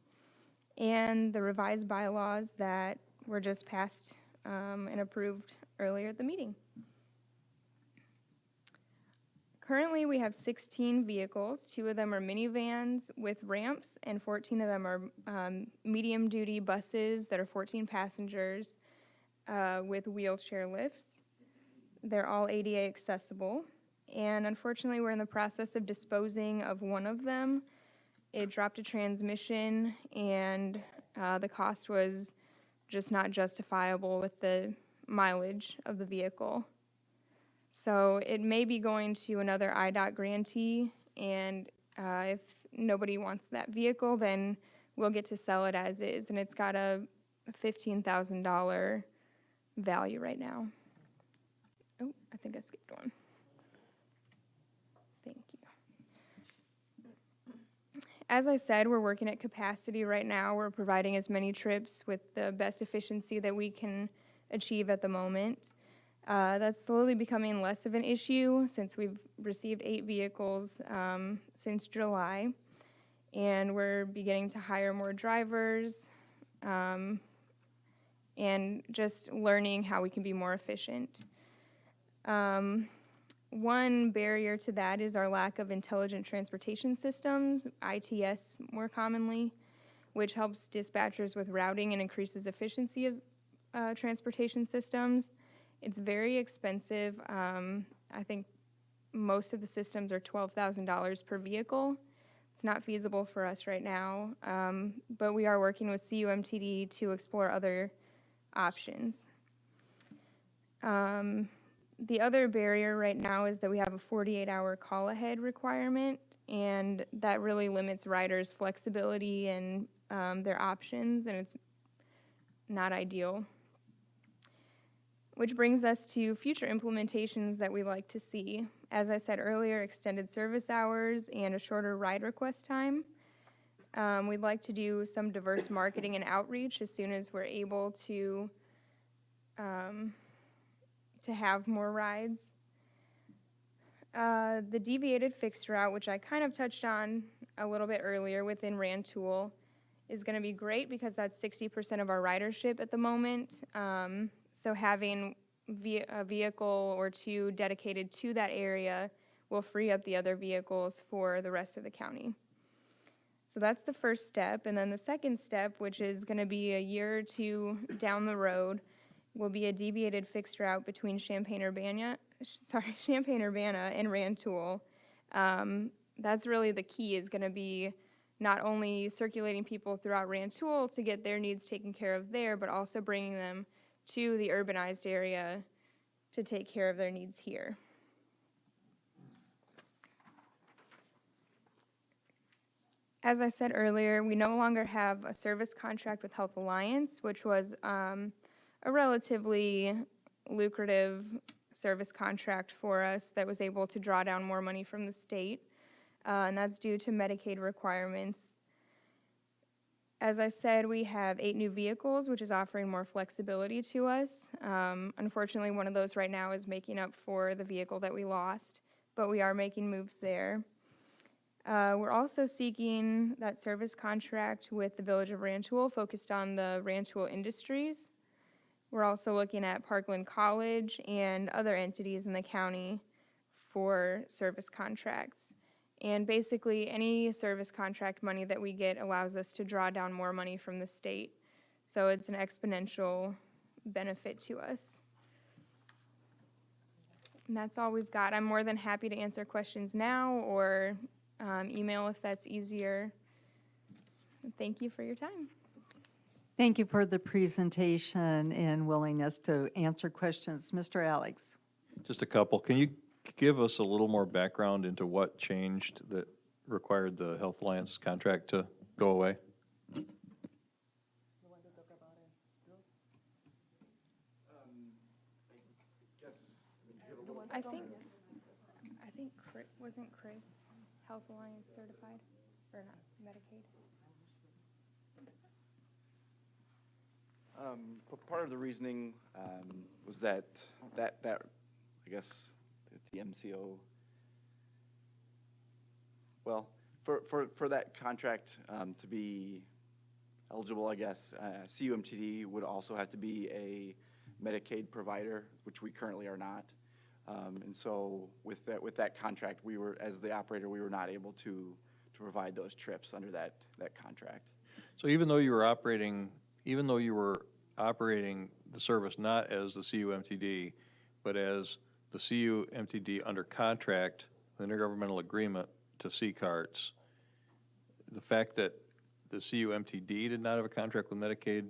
And the revised bylaws that were just passed and approved earlier at the meeting. Currently, we have 16 vehicles. 2 of them are minivans with ramps, and 14 of them are medium-duty buses that are 14 passengers with wheelchair lifts. They're all ADA accessible. And unfortunately, we're in the process of disposing of one of them. It dropped a transmission, and the cost was just not justifiable with the mileage of the vehicle. So it may be going to another IDOT grantee, and if nobody wants that vehicle, then we'll get to sell it as is, and it's got a $15,000 value right now. Oh, I think I skipped one. Thank you. As I said, we're working at capacity right now. We're providing as many trips with the best efficiency that we can achieve at the moment. That's slowly becoming less of an issue since we've received 8 vehicles since July, and we're beginning to hire more drivers and just learning how we can be more efficient. One barrier to that is our lack of intelligent transportation systems, ITS more commonly, which helps dispatchers with routing and increases efficiency of transportation systems. It's very expensive. I think most of the systems are $12,000 per vehicle. It's not feasible for us right now, but we are working with CUMTD to explore other options. The other barrier right now is that we have a 48-hour call-ahead requirement, and that really limits riders' flexibility and their options, and it's not ideal. Which brings us to future implementations that we like to see. As I said earlier, extended service hours and a shorter ride request time. We'd like to do some diverse marketing and outreach as soon as we're able to have more rides. The deviated fixed route, which I kind of touched on a little bit earlier within Rantoul, is going to be great because that's 60% of our ridership at the moment. So having a vehicle or 2 dedicated to that area will free up the other vehicles for the rest of the county. So that's the first step. And then the second step, which is going to be a year or 2 down the road, will be a deviated fixed route between Champaign-Urbana and Rantoul. That's really the key, is going to be not only circulating people throughout Rantoul to get their needs taken care of there, but also bringing them to the urbanized area to take care of their needs here. As I said earlier, we no longer have a service contract with Health Alliance, which was a relatively lucrative service contract for us that was able to draw down more money from the state, and that's due to Medicaid requirements. As I said, we have 8 new vehicles, which is offering more flexibility to us. Unfortunately, one of those right now is making up for the vehicle that we lost, but we are making moves there. We're also seeking that service contract with the Village of Rantoul, focused on the Rantoul industries. We're also looking at Parkland College and other entities in the county for service contracts. And basically, any service contract money that we get allows us to draw down more money from the state. So it's an exponential benefit to us. And that's all we've got. I'm more than happy to answer questions now or email if that's easier. Thank you for your time. Thank you for the presentation and willingness to answer questions. Mr. Alex? Just a couple. Can you give us a little more background into what changed that required the Health Alliance contract to go away? I think wasn't Chris Health Alliance certified or not Medicaid? Part of the reasoning was that I guess the MCO. Well, for that contract to be eligible, I guess CUMTD would also have to be a Medicaid provider, which we currently are not. And so with that contract, we were, as the operator, we were not able to provide those trips under that contract. So even though you were operating the service not as the CUMTD, but as the CUMTD under contract, the intergovernmental agreement to C-CARTS, the fact that the CUMTD did not have a contract with Medicaid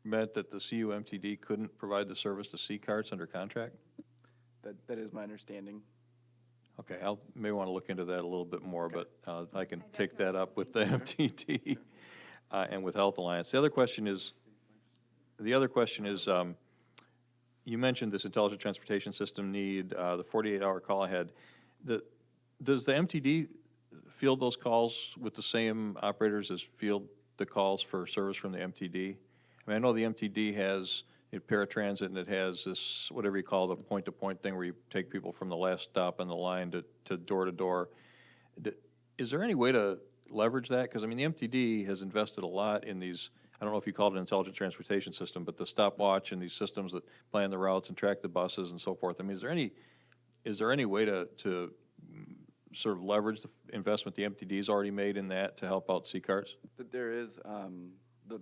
meant that the CUMTD couldn't provide the service to C-CARTS under contract? That is my understanding. Okay, I may want to look into that a little bit more, but I can take that up with the MTD and with Health Alliance. The other question is, you mentioned this intelligent transportation system need, the 48-hour call ahead. Does the MTD field those calls with the same operators as field the calls for service from the MTD? I mean, I know the MTD has paratransit, and it has this, whatever you call the point-to-point thing where you take people from the last stop on the line to door-to-door. Is there any way to leverage that? Because, I mean, the MTD has invested a lot in these, I don't know if you call it an intelligent transportation system, but the stopwatch and these systems that plan the routes and track the buses and so forth. I mean, is there any way to sort of leverage the investment the MTD has already made in that to help out C-CARTS? There is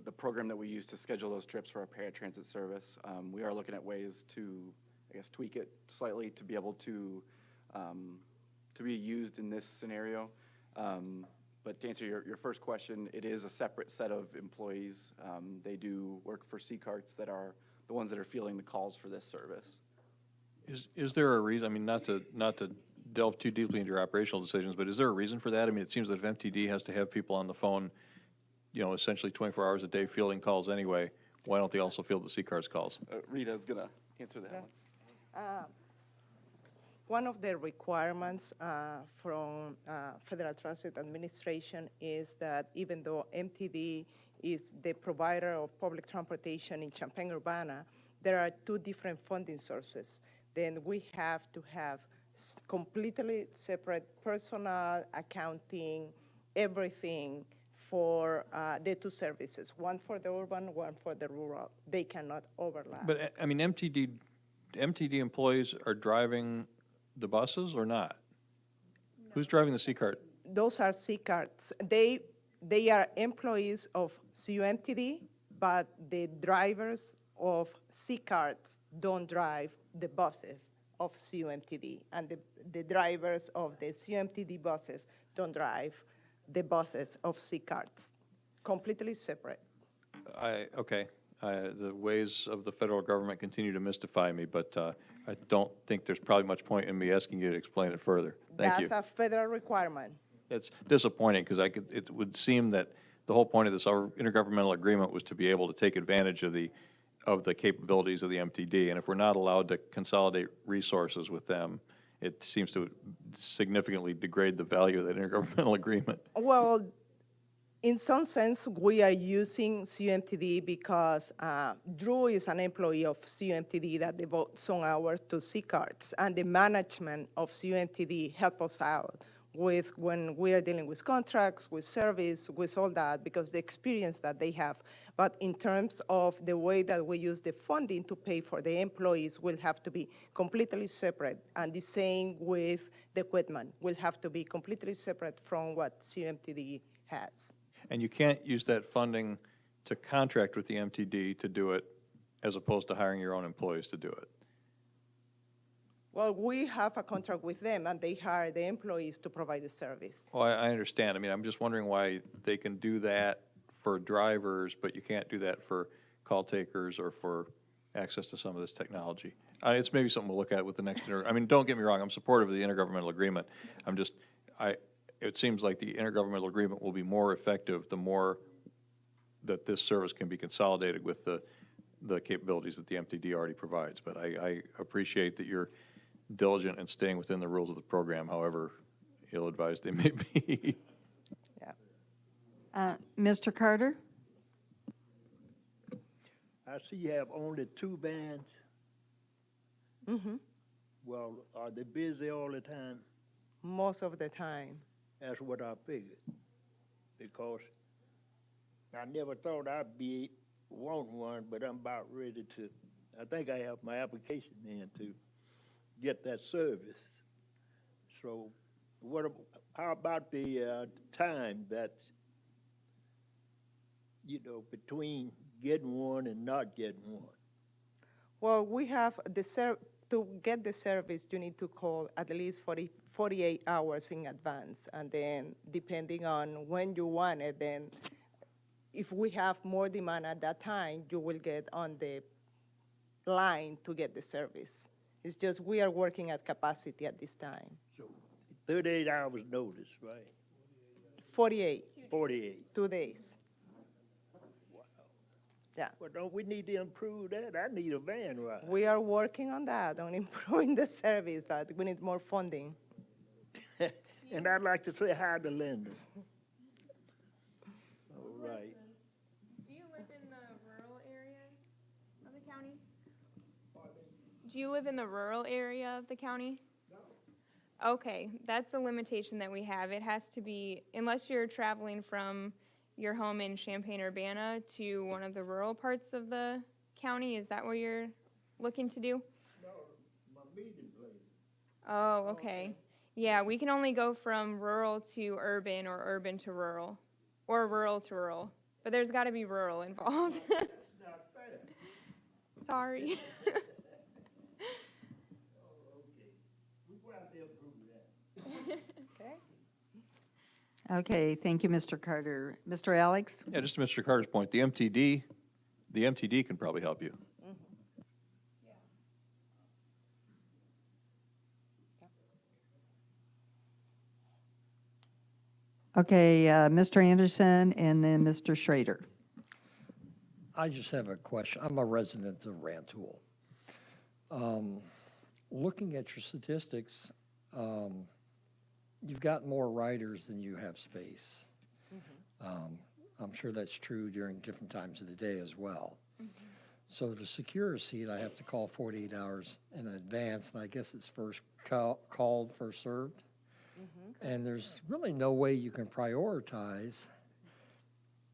the program that we use to schedule those trips for our paratransit service. We are looking at ways to, I guess, tweak it slightly to be able to be used in this scenario. But to answer your first question, it is a separate set of employees. They do work for C-CARTS that are the ones that are fielding the calls for this service. Is there a reason? I mean, not to delve too deeply into your operational decisions, but is there a reason for that? I mean, it seems that if MTD has to have people on the phone, essentially 24 hours a day fielding calls anyway, why don't they also field the C-CARTS calls? Rita's going to answer that one. One of the requirements from Federal Transit Administration is that even though MTD is the provider of public transportation in Champaign-Urbana, there are two different funding sources. Then we have to have completely separate personnel, accounting, everything for the two services, one for the urban, one for the rural. They cannot overlap. But, I mean, MTD employees are driving the buses or not? No. Who's driving the C-CART? Those are C-CARTs. They are employees of CUMTD, but the drivers of C-CARTs don't drive the buses of CUMTD, and the drivers of the CUMTD buses don't drive the buses of C-CARTs. Completely separate. Okay. The ways of the federal government continue to mystify me, but I don't think there's probably much point in me asking you to explain it further. Thank you. That's a federal requirement. It's disappointing because it would seem that the whole point of this intergovernmental agreement was to be able to take advantage of the capabilities of the MTD, and if we're not allowed to consolidate resources with them, it seems to significantly degrade the value of that intergovernmental agreement. Well, in some sense, we are using CUMTD because Drew is an employee of CUMTD that devotes some hours to C-CARTs, and the management of CUMTD help us out with when we are dealing with contracts, with service, with all that, because the experience that they have. But in terms of the way that we use the funding to pay for the employees will have to be completely separate. And the same with the equipment will have to be completely separate from what CUMTD has. And you can't use that funding to contract with the MTD to do it as opposed to hiring your own employees to do it? Well, we have a contract with them, and they hire the employees to provide the service. Well, I understand. I mean, I'm just wondering why they can do that for drivers, but you can't do that for call takers or for access to some of this technology. It's maybe something we'll look at with the next, I mean, don't get me wrong, I'm supportive of the intergovernmental agreement. I'm just, it seems like the intergovernmental agreement will be more effective the more that this service can be consolidated with the capabilities that the MTD already provides. But I appreciate that you're diligent in staying within the rules of the program, however ill-advised they may be. Mr. Carter? I see you have only 2 vans. Mm-hmm. Well, are they busy all the time? Most of the time. That's what I figured. Because I never thought I'd be wanting one, but I'm about ready to. I think I have my application in to get that service. So how about the time that's, between getting one and not getting one? Well, we have to get the service, you need to call at least 48 hours in advance. And then depending on when you want it, then if we have more demand at that time, you will get on the line to get the service. It's just we are working at capacity at this time. So 38 hours notice, right? 48. 48. 2 days. Yeah. Well, don't we need to improve that? I need a van ride. We are working on that, on improving the service, but we need more funding. And I'd like to say hi to Linda. All right. Do you live in the rural area of the county? Do you live in the rural area of the county? No. Okay, that's a limitation that we have. It has to be, unless you're traveling from your home in Champaign-Urbana to one of the rural parts of the county. Is that what you're looking to do? No, my meeting place. Oh, okay. Yeah, we can only go from rural to urban or urban to rural or rural to rural. But there's got to be rural involved. That's not fair. Sorry. Okay. We'll have to improve that. Okay. Okay, thank you, Mr. Carter. Mr. Alex? Yeah, just to Mr. Carter's point, the MTD can probably help you. Okay, Mr. Anderson and then Mr. Schrader. I just have a question. I'm a resident of Rantoul. Looking at your statistics, you've got more riders than you have space. I'm sure that's true during different times of the day as well. So to secure a seat, I have to call 48 hours in advance, and I guess it's first called, first served. And there's really no way you can prioritize.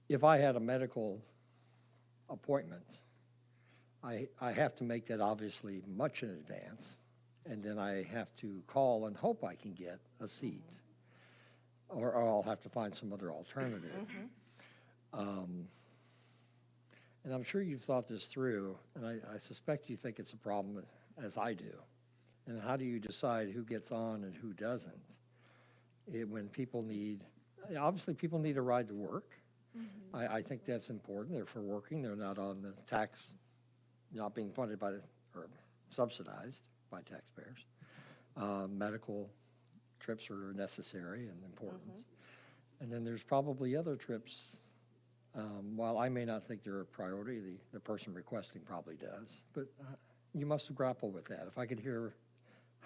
If I had a medical appointment, I have to make that obviously much in advance, and then I have to call and hope I can get a seat, or I'll have to find some other alternative. And I'm sure you've thought this through, and I suspect you think it's a problem as I do. And how do you decide who gets on and who doesn't? When people obviously people need a ride to work. I think that's important. They're for working. They're not on the tax, not being funded by or subsidized by taxpayers. Medical trips are necessary and important. And then there's probably other trips. While I may not think they're a priority, the person requesting probably does. But you must grapple with that. If I could hear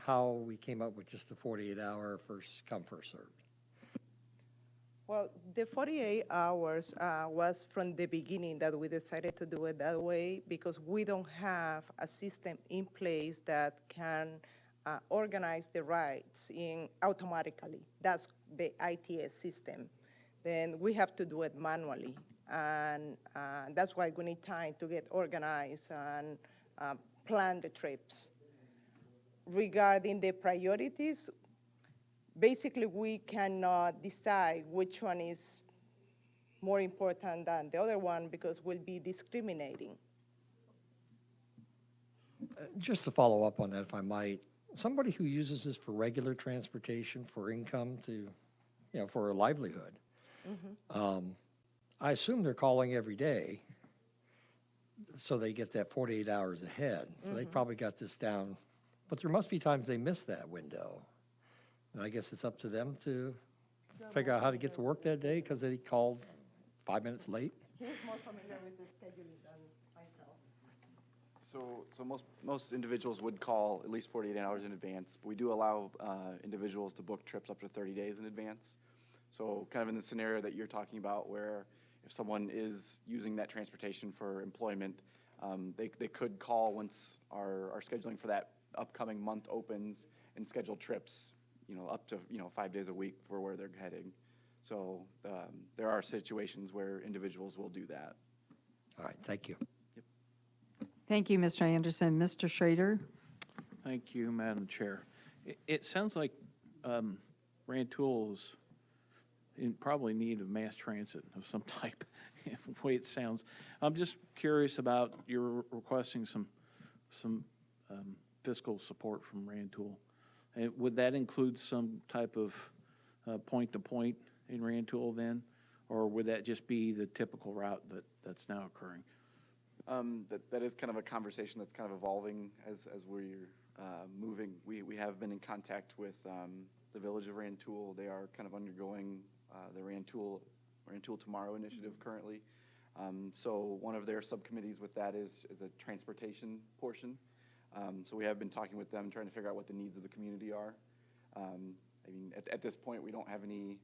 how we came up with just the 48-hour first come, first served. Well, the 48 hours was from the beginning that we decided to do it that way because we don't have a system in place that can organize the rides automatically. That's the ITS system. Then we have to do it manually. And that's why we need time to get organized and plan the trips. Regarding the priorities, basically we cannot decide which one is more important than the other one because we'll be discriminating. Just to follow up on that, if I might, somebody who uses this for regular transportation, for income to, for a livelihood, I assume they're calling every day, so they get that 48 hours ahead. So they probably got this down, but there must be times they miss that window. And I guess it's up to them to figure out how to get to work that day because they called 5 minutes late. He's more familiar with the scheduling than myself. So most individuals would call at least 48 hours in advance, but we do allow individuals to book trips up to 30 days in advance. So kind of in the scenario that you're talking about where if someone is using that transportation for employment, they could call once our scheduling for that upcoming month opens and schedule trips, up to, 5 days a week for where they're heading. So there are situations where individuals will do that. All right, thank you. Thank you, Mr. Anderson. Mr. Schrader? Thank you, Madam Chair. It sounds like Rantoul is in probably need of mass transit of some type, the way it sounds. I'm just curious about your requesting some fiscal support from Rantoul. Would that include some type of point-to-point in Rantoul then? Or would that just be the typical route that's now occurring? That is kind of a conversation that's kind of evolving as we're moving. We have been in contact with the Village of Rantoul. They are kind of undergoing the Rantoul Tomorrow initiative currently. So one of their subcommittees with that is a transportation portion. So we have been talking with them, trying to figure out what the needs of the community are. I mean, at this point, we don't have any,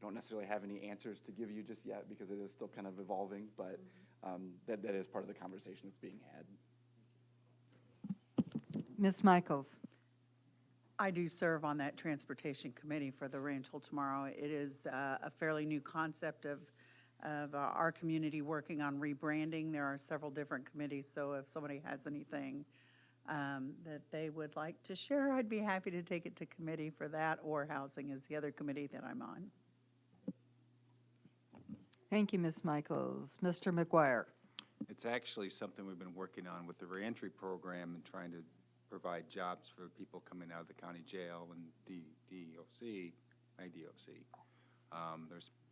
don't necessarily have any answers to give you just yet because it is still kind of evolving, but that is part of the conversation that's being had. Ms. Michaels? I do serve on that transportation committee for the Rantoul Tomorrow. It is a fairly new concept of our community working on rebranding. There are several different committees, so if somebody has anything that they would like to share, I'd be happy to take it to committee for that, or housing is the other committee that I'm on. Thank you, Ms. Michaels. Mr. McGuire? It's actually something we've been working on with the reentry program and trying to provide jobs for people coming out of the county jail and DOC, my DOC.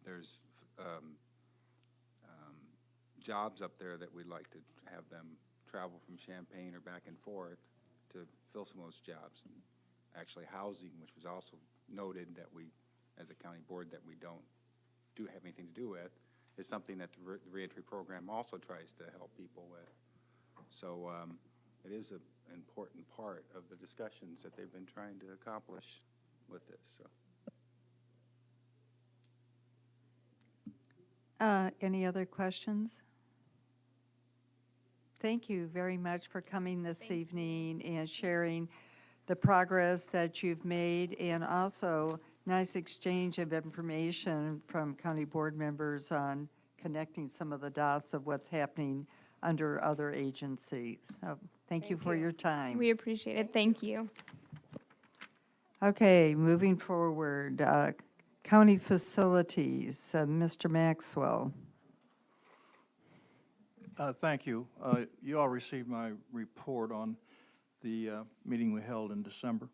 There's jobs up there that we'd like to have them travel from Champaign or back and forth to fill some of those jobs. And actually housing, which was also noted that we, as a county board, that we don't have anything to do with, is something that the reentry program also tries to help people with. So it is an important part of the discussions that they've been trying to accomplish with this. So. Any other questions? Thank you very much for coming this evening and sharing the progress that you've made, and also nice exchange of information from county board members on connecting some of the dots of what's happening under other agencies. So thank you for your time. We appreciate it. Thank you. Okay, moving forward, county facilities, Mr. Maxwell. Thank you. You all received my report on the meeting we held in December.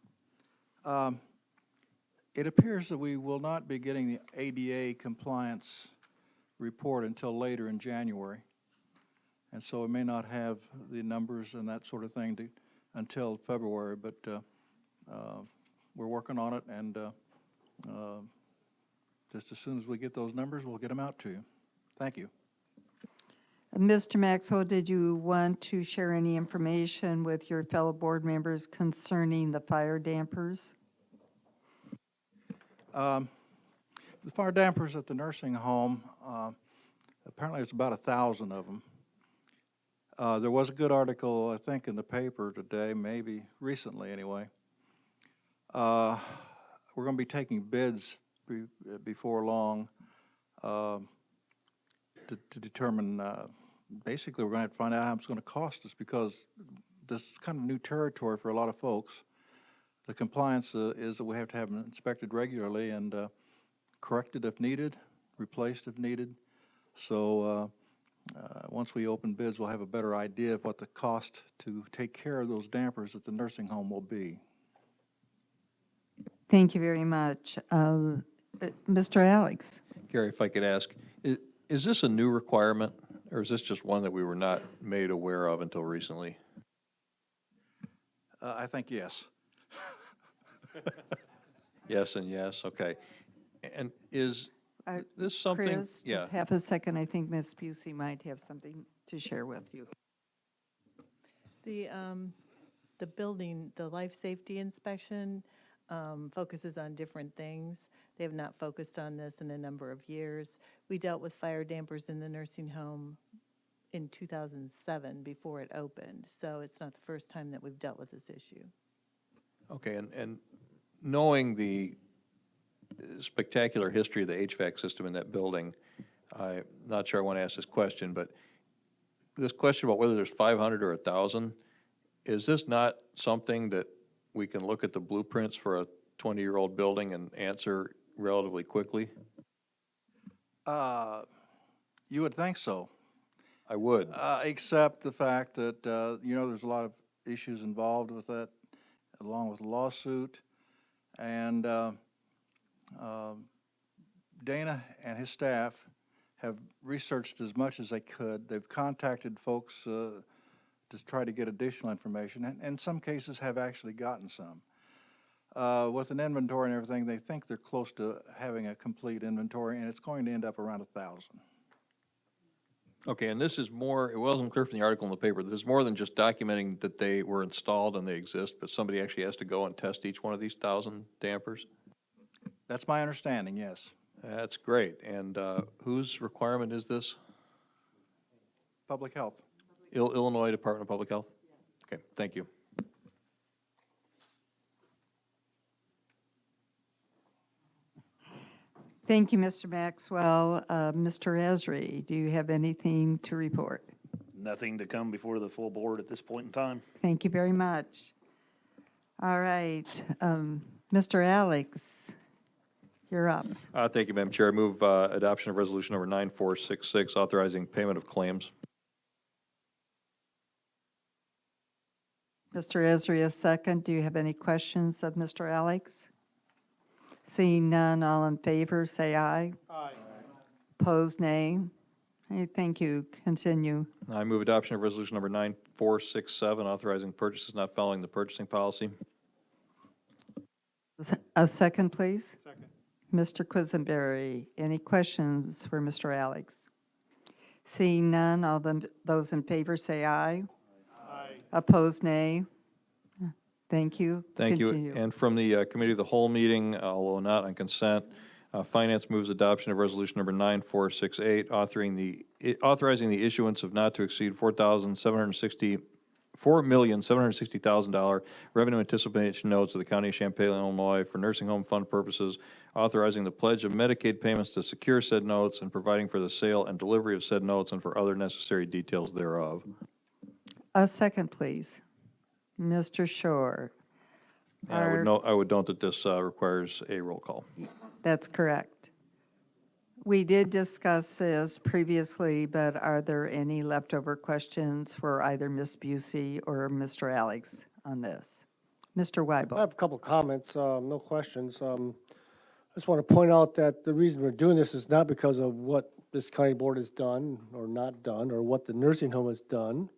It appears that we will not be getting the ADA compliance report until later in January. And so we may not have the numbers and that sort of thing until February, but we're working on it, and just as soon as we get those numbers, we'll get them out to you. Thank you. Mr. Maxwell, did you want to share any information with your fellow board members concerning the fire dampers? The fire dampers at the nursing home, apparently there's about 1,000 of them. There was a good article, I think, in the paper today, maybe recently anyway. We're going to be taking bids before long to determine, basically we're going to have to find out how much it's going to cost us, because this is kind of new territory for a lot of folks. The compliance is that we have to have them inspected regularly and corrected if needed. replaced if needed. So once we open bids, we'll have a better idea of what the cost to take care of those dampers at the nursing home will be. Thank you very much. Mr. Alex? Gary, if I could ask, is this a new requirement, or is this just one that we were not made aware of until recently? I think yes. Yes and yes, okay. And is this something? Chris, Yeah. just half a second. I think Ms. Busey might have something to share with you. The building, the life safety inspection focuses on different things. They have not focused on this in a number of years. We dealt with fire dampers in the nursing home in 2007 before it opened, so it's not the first time that we've dealt with this issue. Okay, and knowing the spectacular history of the HVAC system in that building, I'm not sure I want to ask this question, but this question about whether there's 500 or 1,000, is this not something that we can look at the blueprints for a 20-year-old building and answer relatively quickly? You would think so. I would. Except the fact that, there's a lot of issues involved with that, along with the lawsuit. And Dana and his staff have researched as much as they could. They've contacted folks to try to get additional information, and in some cases have actually gotten some. With an inventory and everything, they think they're close to having a complete inventory, and it's going to end up around 1,000. Okay, and this is more, it wasn't clear from the article in the paper, this is more than just documenting that they were installed and they exist, but somebody actually has to go and test each one of these 1,000 dampers? That's my understanding, yes. That's great. And whose requirement is this? Public health. Illinois Department of Public Health? Okay, thank you. Thank you, Mr. Maxwell. Mr. Esri, do you have anything to report? Nothing to come before the full board at this point in time. Thank you very much. All right, Mr. Alex, you're up. Thank you, Madam Chair. I move adoption of resolution number 9466, authorizing payment of claims. Mr. Esri, a second. Do you have any questions of Mr. Alex? Seeing none, all in favor, say aye. Aye. Opposed, nay. Hey, thank you. Continue. I move adoption of resolution number 9467, authorizing purchases not following the purchasing policy. A second, please. Second. Mr. Quisenberry, any questions for Mr. Alex? Seeing none, all those in favor say aye. Aye. Opposed, nay. Thank you. Thank Continue. you. And from the Committee of the Whole meeting, although not on consent, Finance moves adoption of resolution number 9468, authorizing the issuance of not to exceed $4,760,000 revenue anticipation notes of the County of Champaign, Illinois for nursing home fund purposes, authorizing the pledge of Medicaid payments to secure said notes, and providing for the sale and delivery of said notes and for other necessary details thereof. A second, please. Mr. Shore. And I would note that this requires a roll call. That's correct. We did discuss this previously, but are there any leftover questions for either Ms. Busey or Mr. Alex on this? Mr. I Weibel. have a couple comments, no questions. I just want to point out that the reason we're doing this is not because of what this county board has done or not done, or what the nursing home has done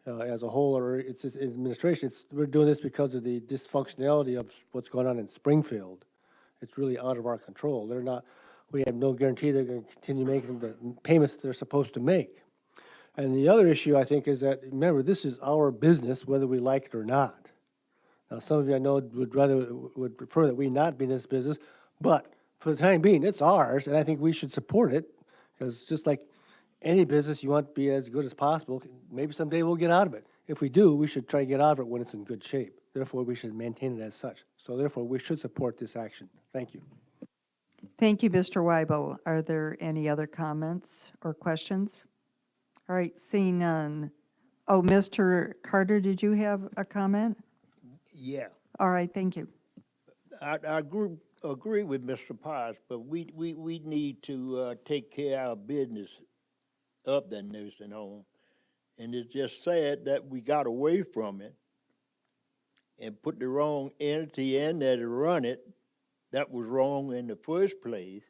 as a whole, or its administration. We're doing this because of the dysfunctionality of what's going on in Springfield. It's really out of our control. We have no guarantee they're going to continue making the payments they're supposed to make. And the other issue, I think, is that, remember, this is our business, whether we like it or not. Now, some of you I know would prefer that we not be in this business, but for the time being, it's ours, and I think we should support it, because just like any business, you want to be as good as possible. Maybe someday we'll get out of it. If we do, we should try to get out of it when it's in good shape. Therefore, we should maintain it as such. So therefore, we should support this action. Thank you. Thank you, Mr. Weibel. Are there any other comments or questions? All right, seeing none. Oh, Mr. Carter, did you have a comment? Yeah. All right, thank you. Our group agree with Mr. Pies, but we need to take care of our business of that nursing home. And it's just sad that we got away from it and put the wrong entity in there to run it. That was wrong in the first place,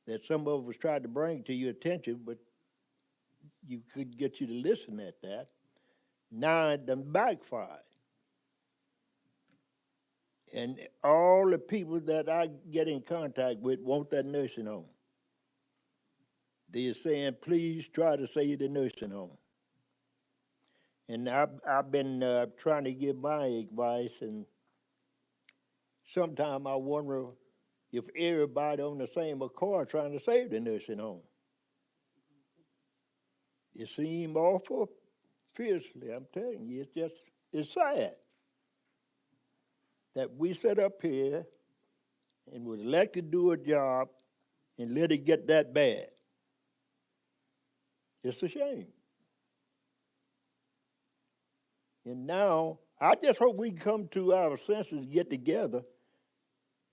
that some of us tried to bring to your attention, but you couldn't get you to listen at that. Now it done backfired. And all the people that I get in contact with want that nursing home. They're saying, please try to save the nursing home. And I've been trying to give my advice, and sometimes I wonder if everybody on the same accord trying to save the nursing home. It seems awful fiercely, I'm telling you. It's sad that we sit up here and was elected to do a job and let it get that bad. It's a shame. And now, I just hope we come to our senses, get together,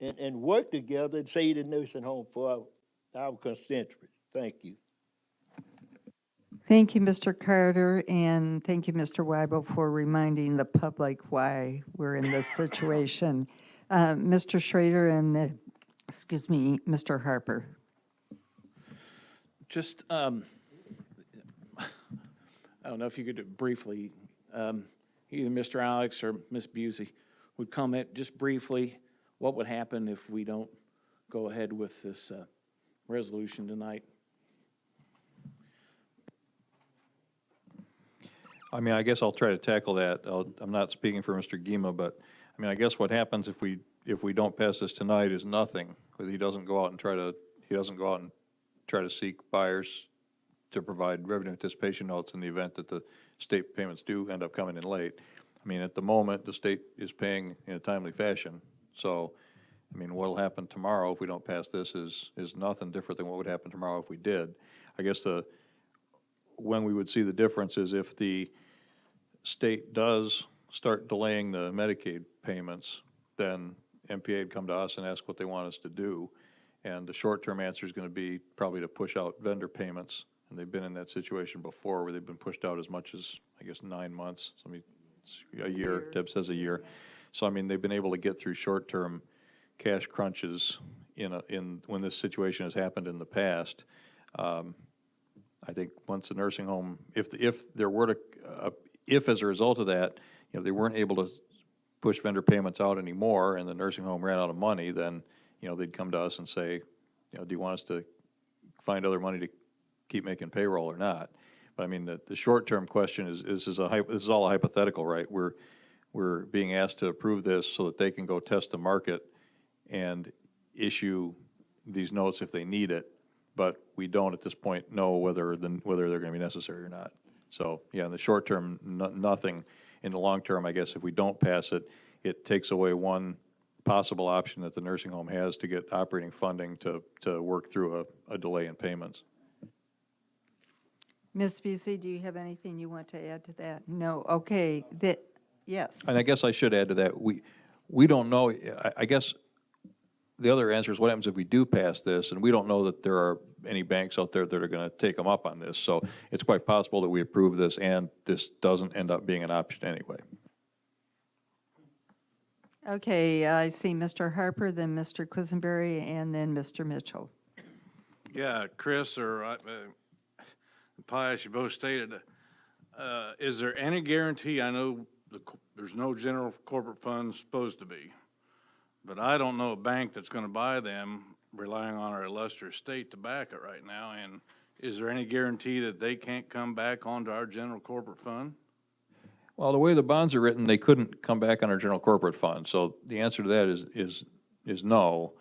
and work together and save the nursing home for our constituents. Thank you. Thank you, Mr. Carter, and thank you, Mr. Weibel, for reminding the public why we're in this situation. Mr. Schrader and, Mr. Harper. Just, I don't know if you could briefly, either Mr. Alex or Ms. Busey would comment just briefly what would happen if we don't go ahead with this resolution tonight. I mean, I guess I'll try to tackle that. I'm not speaking for Mr. Gima, but, I mean, I guess what happens if we don't pass this tonight is nothing. He doesn't go out and try to seek buyers to provide revenue anticipation notes in the event that the state payments do end up coming in late. I mean, at the moment, the state is paying in a timely fashion. So, I mean, what'll happen tomorrow if we don't pass this is nothing different than what would happen tomorrow if we did. I guess when we would see the difference is if the state does start delaying the Medicaid payments, then MPA would come to us and ask what they want us to do. And the short-term answer is going to be probably to push out vendor payments. And they've been in that situation before where they've been pushed out as much as, I guess, 9 months. So, I mean, a year. Deb says a year. So, I mean, they've been able to get through short-term cash crunches when this situation has happened in the past. I think once the nursing home, if as a result of that, they weren't able to push vendor payments out anymore and the nursing home ran out of money, then, they'd come to us and say, do you want us to find other money to keep making payroll or not? But I mean, the short-term question is this is all a hypothetical, right? We're being asked to approve this so that they can go test the market and issue these notes if they need it. But we don't at this point know whether they're going to be necessary or not. So, yeah, in the short term, nothing. In the long term, I guess if we don't pass it, it takes away one possible option that the nursing home has to get operating funding to work through a delay in payments. Ms. Busey, do you have anything you want to add to that? No, okay, yes. And I guess I should add to that, we don't know, I guess the other answer is what happens if we do pass this, and we don't know that there are any banks out there that are going to take them up on this. So it's quite possible that we approve this and this doesn't end up being an option anyway. Okay, I see Mr. Harper, then Mr. Quisenberry, and then Mr. Mitchell. Yeah, Chris or Pius, you both stated, is there any guarantee, I know there's no general corporate fund supposed to be, but I don't know a bank that's going to buy them relying on our illustrious state to back it right now. And is there any guarantee that they can't come back onto our general corporate fund? Well, the way the bonds are written, they couldn't come back on our general corporate fund. So the answer to that is no.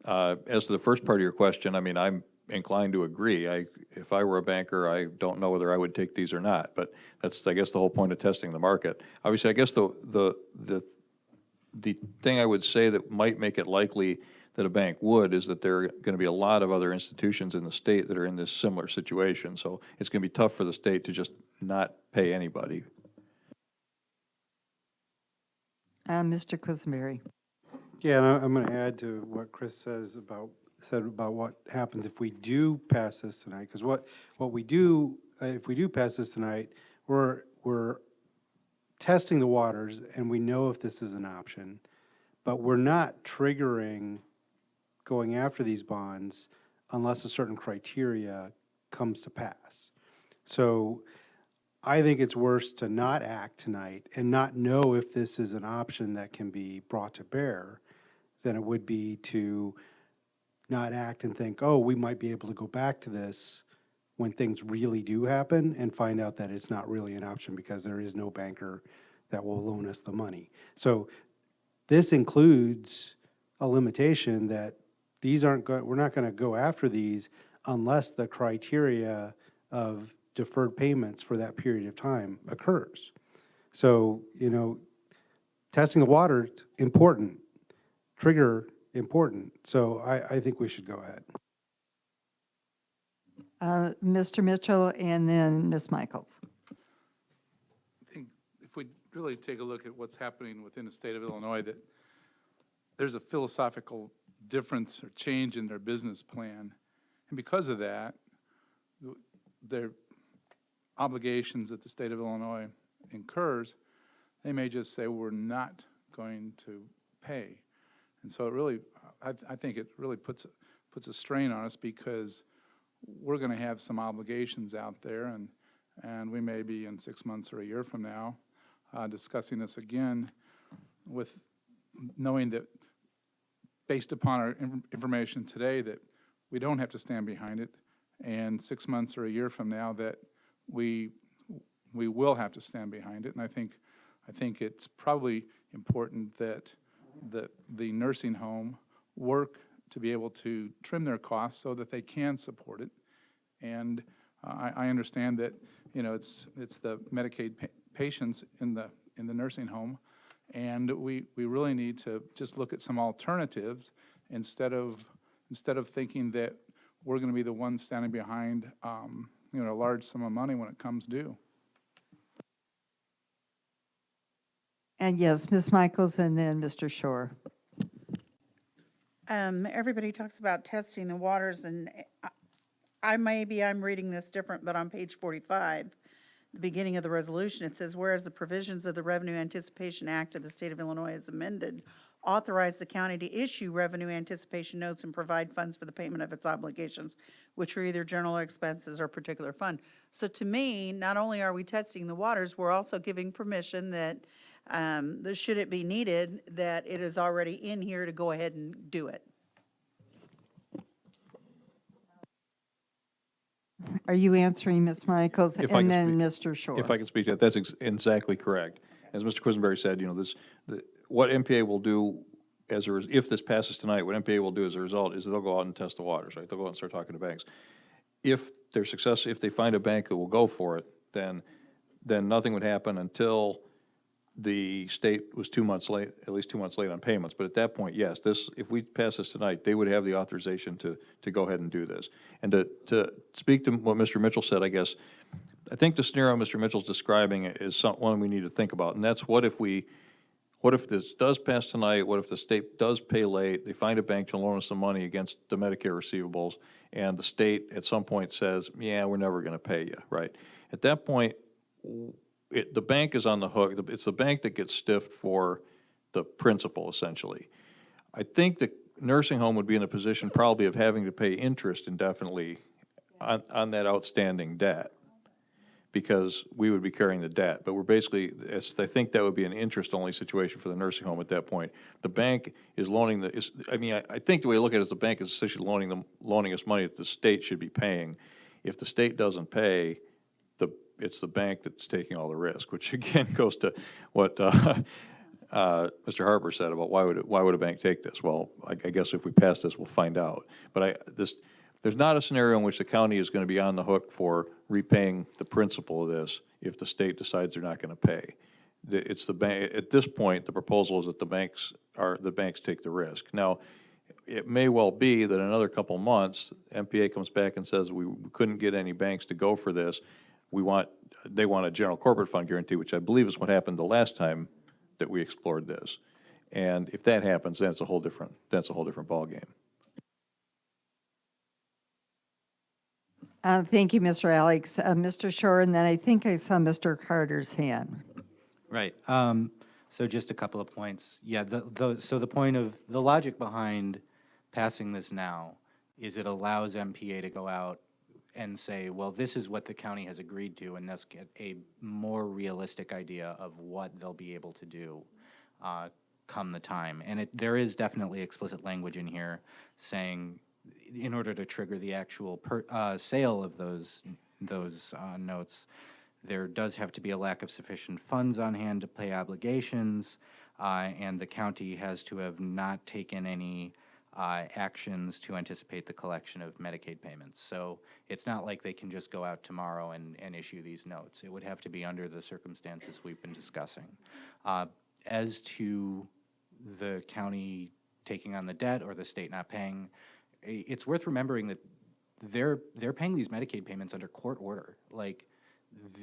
As to the first part of your question, I mean, I'm inclined to agree. If I were a banker, I don't know whether I would take these or not. But that's, I guess, the whole point of testing the market. Obviously, I guess the thing I would say that might make it likely that a bank would is that there are going to be a lot of other institutions in the state that are in this similar situation. So it's going to be tough for the state to just not pay anybody. Mr. Quisenberry. Yeah, and I'm going to add to what Chris said about what happens if we do pass this tonight. Because what we do, if we do pass this tonight, we're testing the waters, and we know if this is an option, but we're not triggering going after these bonds unless a certain criteria comes to pass. So I think it's worse to not act tonight and not know if this is an option that can be brought to bear than it would be to not act and think, oh, we might be able to go back to this when things really do happen and find out that it's not really an option because there is no banker that will loan us the money. So this includes a limitation that these aren't we're not going to go after these unless the criteria of deferred payments for that period of time occurs. So, you know, testing the water, important. Trigger, important. So I think we should go ahead. Mr. Mitchell and then Ms. Michaels. I think if we really take a look at what's happening within the state of Illinois, that there's a philosophical difference or change in their business plan. And because of that, their obligations that the state of Illinois incurs, they may just say, we're not going to pay. And so it really, I think it really puts a strain on us because we're going to have some obligations out there, and we may be in 6 months or a year from now discussing this again with knowing that based upon our information today that we don't have to stand behind it, and 6 months or a year from now that we will have to stand behind it. And I think it's probably important that the nursing home work to be able to trim their costs so that they can support it. And I understand that, you know, it's the Medicaid patients in the nursing home, and we really need to just look at some alternatives instead of thinking that we're going to be the ones standing behind you know, a large sum of money when it comes due. And yes, Ms. Michaels and then Mr. Shore. Everybody talks about testing the waters, and I'm reading this different, but on page 45, the beginning of the resolution, it says, whereas the provisions of the Revenue Anticipation Act of the State of Illinois as amended authorize the county to issue revenue anticipation notes and provide funds for the payment of its obligations, which are either general expenses or particular fund. So to me, not only are we testing the waters, we're also giving permission that should it be needed, that it is already in here to go ahead and do it. Are you answering Ms. Michaels and then Mr. Shore? If I can speak to that, that's exactly correct. As Mr. Quisenberry said, you know, what MPA will do if this passes tonight, what MPA will do as a result is they'll go out and test the waters, right? They'll go out and start talking to banks. If they're successful, if they find a bank that will go for it, then nothing would happen until the state was 2 months late, at least 2 months late on payments. But at that point, yes, if we pass this tonight, they would have the authorization to go ahead and do this. And to speak to what Mr. Mitchell said, I guess, I think the scenario Mr. Mitchell's describing is one we need to think about. And that's what if this does pass tonight, what if the state does pay late, they find a bank to loan us some money against the Medicare receivables, and the state at some point says, yeah, we're never going to pay you, right? At that point, the bank is on the hook. It's the bank that gets stiffed for the principal, essentially. I think the nursing home would be in a position probably of having to pay interest indefinitely on that outstanding debt, because we would be carrying the debt. But we're basically, I think that would be an interest-only situation for the nursing home at that point. The bank is loaning I think the way to look at it is the bank is essentially loaning us money that the state should be paying. If the state doesn't pay, it's the bank that's taking all the risk, which again goes to what Mr. Harper said about why would a bank take this? Well, I guess if we pass this, we'll find out. But there's not a scenario in which the county is going to be on the hook for repaying the principal of this if the state decides they're not going to pay. It's the bank. At this point, the proposal is that the banks take the risk. Now, it may well be that in another couple months, MPA comes back and says we couldn't get any banks to go for this. They want a general corporate fund guarantee, which I believe is what happened the last time that we explored this. And if that happens, then that's a whole different ballgame. Thank you, Mr. Alex. Mr. Shore, and then I think I saw Mr. Carter's hand. Right. So just a couple of points. Yeah, so the point of the logic behind passing this now is it allows MPA to go out and say, well, this is what the county has agreed to, and thus get a more realistic idea of what they'll be able to do come the time. And there is definitely explicit language in here saying, in order to trigger the actual sale of those notes, there does have to be a lack of sufficient funds on hand to pay obligations, and the county has to have not taken any actions to anticipate the collection of Medicaid payments. So it's not like they can just go out tomorrow and issue these notes. It would have to be under the circumstances we've been discussing. As to the county taking on the debt or the state not paying, it's worth remembering that they're paying these Medicaid payments under court order. Like,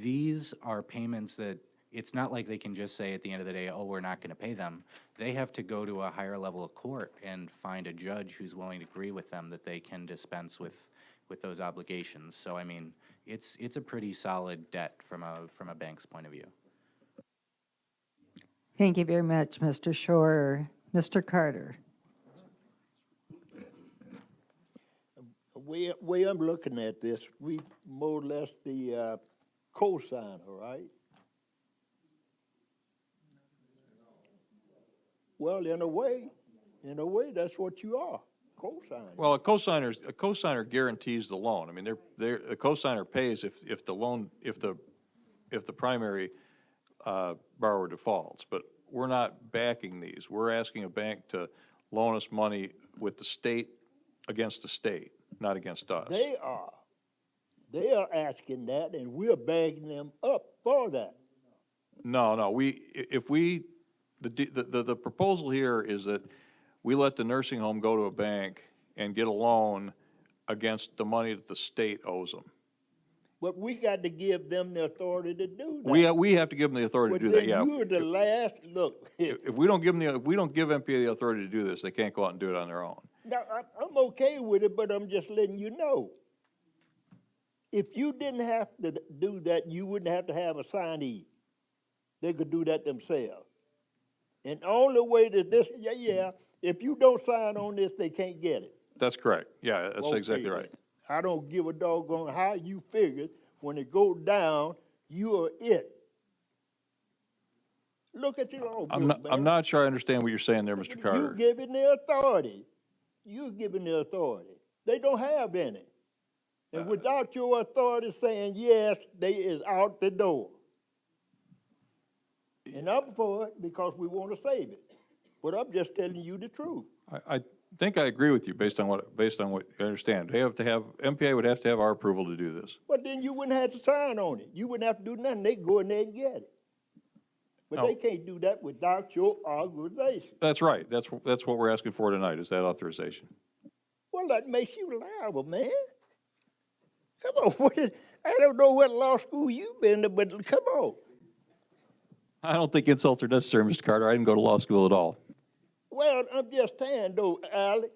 these are payments that it's not like they can just say at the end of the day, oh, we're not going to pay them. They have to go to a higher level of court and find a judge who's willing to agree with them that they can dispense with those obligations. So, I mean, it's a pretty solid debt from a bank's point of view. Thank you very much, Mr. Shore. Mr. Carter. Way I'm looking at this, we more or less the co-signer, right? Well, in a way, that's what you are, co-signer. Well, a cosigner guarantees the loan. I mean, a cosigner pays if the primary borrower defaults, but we're not backing these. We're asking a bank to loan us money with the state against the state, not against us. They are asking that, and we're backing them up for that. No, the proposal here is that we let the nursing home go to a bank and get a loan against the money that the state owes them. But we got to give them the authority to do that. We have to give them the authority to do that, yeah. You're the last, look. If we don't give MPA the authority to do this, they can't go out and do it on their own. Now, I'm okay with it, but I'm just letting you know. If you didn't have to do that, you wouldn't have to have a signee. They could do that themselves. And the only way that this, if you don't sign on this, they can't get it. That's correct. Yeah, that's Okay, exactly right. I don't give a doggone how you figured when it goes down, you are it. Look at your own group, I'm not sure I understand what you're saying there, Mr. Carter. You're giving the authority. You're giving the authority. They don't have any. And without your authority saying yes, they is out the door. And I'm for it because we want to save it. But I'm just telling you the truth. I think I agree with you based on what I understand. MPA would have to have our approval to do this. But then you wouldn't have to sign on it. You wouldn't have to do nothing. They go in there and get it. But they can't do that without your authorization. That's right. That's what we're asking for tonight, is that authorization. Well, that makes you liable, man. Come on. I don't know what law school you've been to, but come on. I don't think insults are necessary, Mr. Carter. I didn't go to law school at all. Well, I'm just saying, though, Alex,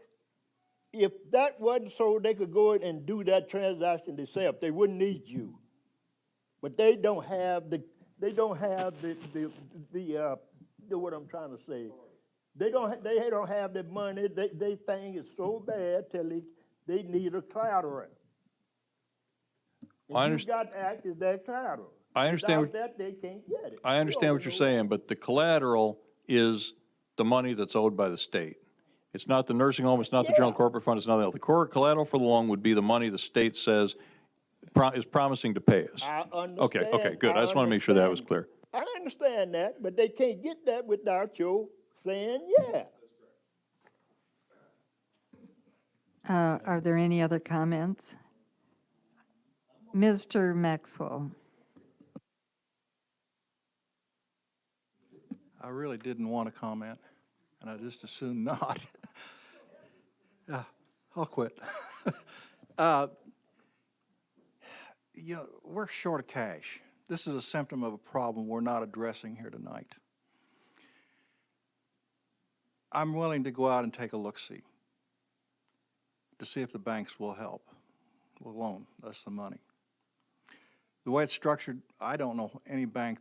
if that wasn't so they could go in and do that transaction themselves, they wouldn't need you. But they don't have the what I'm trying to say. They don't have the money. They think it's so bad till they need a collateral. And you got to act as that collateral. I understand. Without that, they can't get it. I understand what you're saying, but the collateral is the money that's owed by the state. It's not the nursing home. It's not the general corporate fund. It's nothing else. The collateral for the loan would be the money the state says is promising to pay us. I understand. Okay, good. I just want to make sure that was clear. I understand that, but they can't get that without you saying yeah. Are there any other comments? Mr. Maxwell. I really didn't want to comment, and I just assumed not. Yeah, I'll quit. We're short of cash. This is a symptom of a problem we're not addressing here tonight. I'm willing to go out and take a look-see to see if the banks will help, will loan us the money. The way it's structured, I don't know any bank,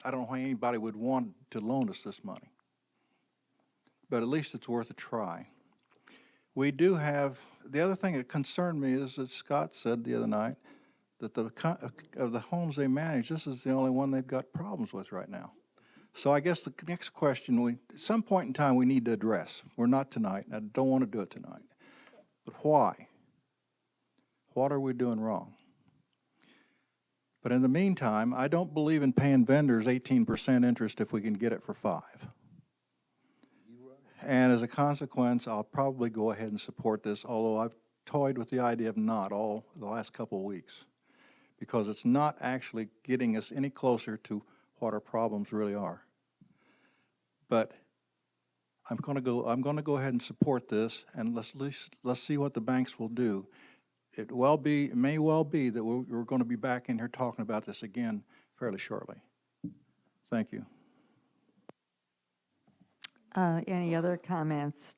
I don't know why anybody would want to loan us this money. But at least it's worth a try. We do have, the other thing that concerned me is that Scott said the other night that of the homes they manage, this is the only one they've got problems with right now. So I guess the next question, at some point in time, we need to address. We're not tonight, and I don't want to do it tonight. But why? What are we doing wrong? But in the meantime, I don't believe in paying vendors 18% interest if we can get it for 5%. And as a consequence, I'll probably go ahead and support this, although I've toyed with the idea of not all the last couple of weeks, because it's not actually getting us any closer to what our problems really are. But I'm going to go ahead and support this, and let's see what the banks will do. It may well be that we're going to be back in here talking about this again fairly shortly. Thank you. Any other comments?